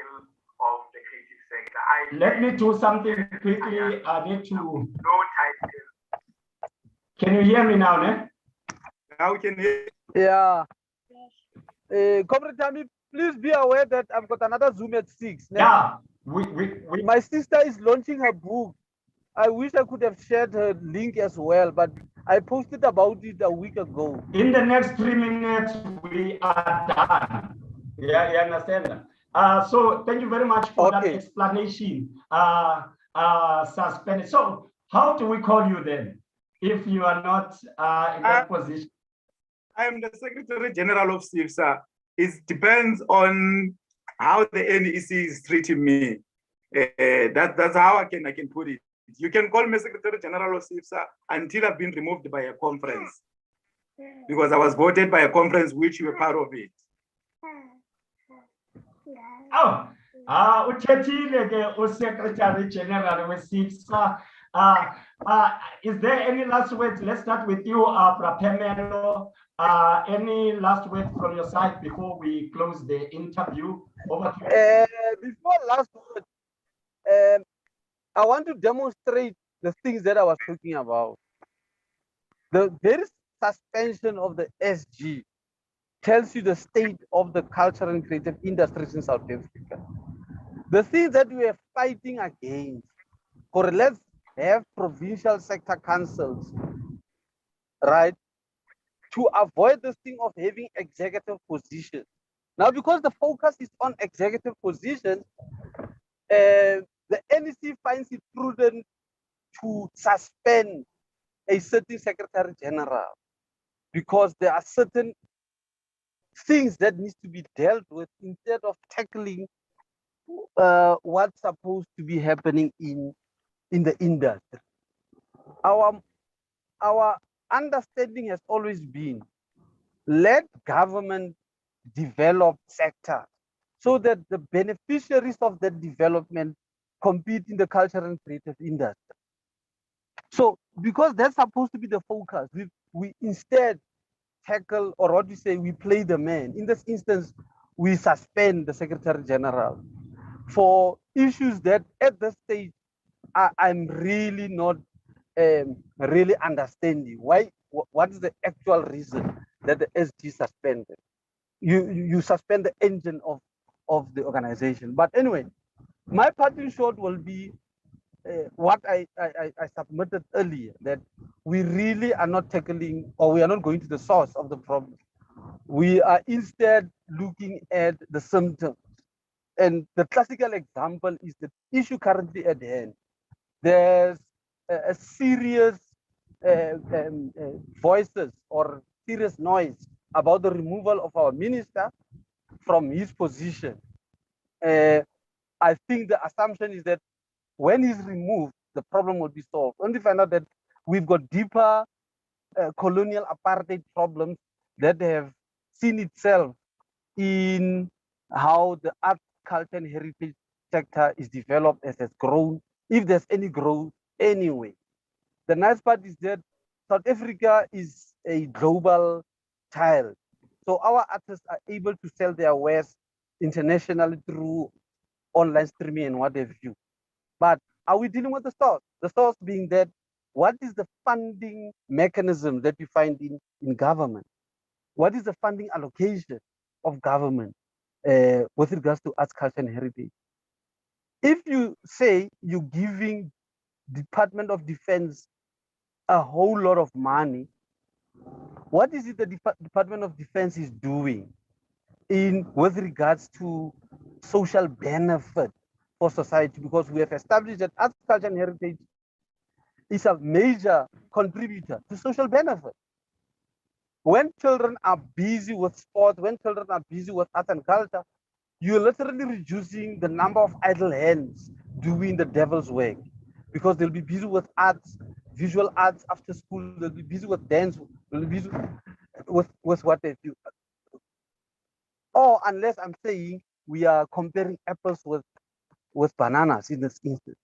Let me do something quickly. I need to. Can you hear me now, ne? Now we can hear. Yeah. Comrade Thami, please be aware that I've got another Zoom at 6. Yeah. My sister is launching her book. I wish I could have shared her link as well, but I posted about it a week ago. In the next 3 minutes, we are done. Yeah, you understand that? So thank you very much for that explanation. Suspended. So how do we call you then, if you are not in that position? I am the Secretary General of CCIFSA. It depends on how the NEC is treating me. That's how I can put it. You can call me Secretary General of CCIFSA until I've been removed by a conference, because I was voted by a conference which you were part of it. Secretary General with CCIFSA. Is there any last words? Let's start with you, Phemelo. Any last words from your side before we close the interview? Over to you. Before last word, I want to demonstrate the things that I was talking about. The very suspension of the SG tells you the state of the cultural and creative industries in South Africa. The things that we are fighting against, or let's have provincial sector councils, right, to avoid this thing of having executive positions. Now, because the focus is on executive positions, the NEC finds it prudent to suspend a certain Secretary General because there are certain things that needs to be dealt with instead of tackling what's supposed to be happening in the industry. Our understanding has always been, let government develop sector so that the beneficiaries of that development compete in the cultural and creative industry. So because that's supposed to be the focus, we instead tackle, or what we say, we play the man. In this instance, we suspend the Secretary General for issues that at this stage I'm really not really understanding. Why what is the actual reason that the SG suspended. You suspend the engine of the organization. But anyway, my parting shot will be what I submitted earlier, that we really are not tackling, or we are not going to the source of the problem. We are instead looking at the symptoms. And the classical example is the issue currently at hand. There's a serious voices or serious noise about the removal of our minister from his position. I think the assumption is that when he's removed, the problem will be solved. Only find out that we've got deeper colonial apartheid problems that have seen itself in how the art, culture, and heritage sector is developed, as has grown, if there's any growth anyway. The nice part is that South Africa is a global child. So our artists are able to sell their wares internationally through online streaming and what have you. But are we dealing with the source? The source being that what is the funding mechanism that you find in government? What is the funding allocation of government with regards to arts, culture, and heritage? If you say you're giving Department of Defense a whole lot of money, what is it the Department of Defense is doing with regards to social benefit for society? Because we have established that arts, culture, and heritage is a major contributor to social benefit. When children are busy with sports, when children are busy with arts and culture, you're literally reducing the number of idle hands doing the devil's work, because they'll be busy with arts, visual arts after school, they'll be busy with dance, they'll be busy with what they do. Or unless I'm saying we are comparing apples with bananas in this instance.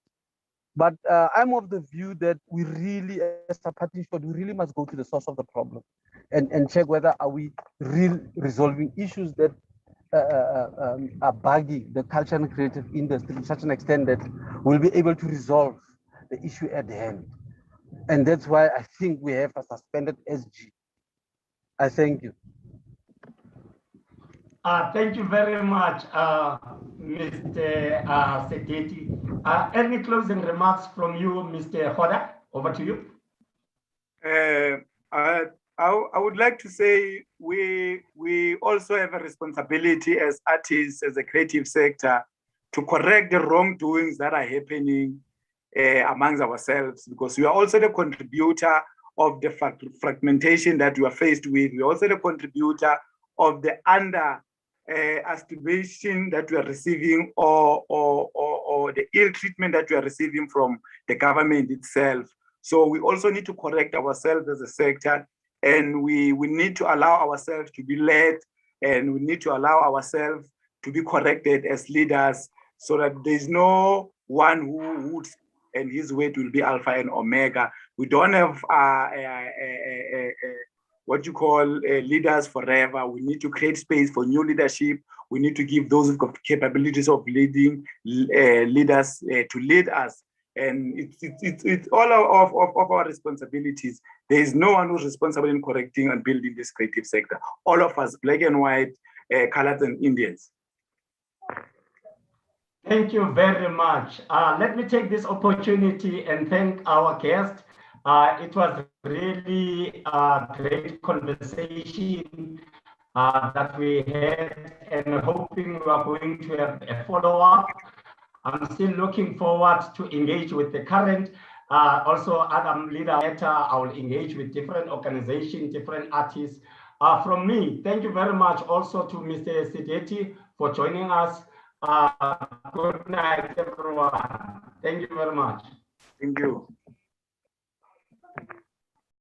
But I'm of the view that we really, as a party, we really must go to the source of the problem and check whether are we really resolving issues that are bugging the culture and creative industry to such an extent that we'll be able to resolve the issue at hand. And that's why I think we have a suspended SG. I thank you. Thank you very much, Mr. Sediti. Any closing remarks from you, Mr. Roda? Over to you. I would like to say we also have a responsibility as artists, as a creative sector, to correct the wrongdoings that are happening amongst ourselves, because we are also the contributor of the fragmentation that we are faced with. We are also the contributor of the estimation that we are receiving, or the ill treatment that we are receiving from the government itself. So we also need to correct ourselves as a sector, and we need to allow ourselves to be led, and we need to allow ourselves to be corrected as leaders, so that there's no one who would, and his weight will be alpha and omega. We don't have what you call leaders forever. We need to create space for new leadership. We need to give those who've got capabilities of leading leaders to lead us. And it's all of our responsibilities. There is no one who's responsible in correcting and building this creative sector. All of us, black and white, colored and Indians. Thank you very much. Let me take this opportunity and thank our guest. It was really a great conversation that we had, and hoping we are going to have a follow-up. I'm still looking forward to engage with the current, also Adam leader later. I will engage with different organizations, different artists. From me, thank you very much also to Mr. Sediti for joining us. Good night, everyone. Thank you very much. Thank you.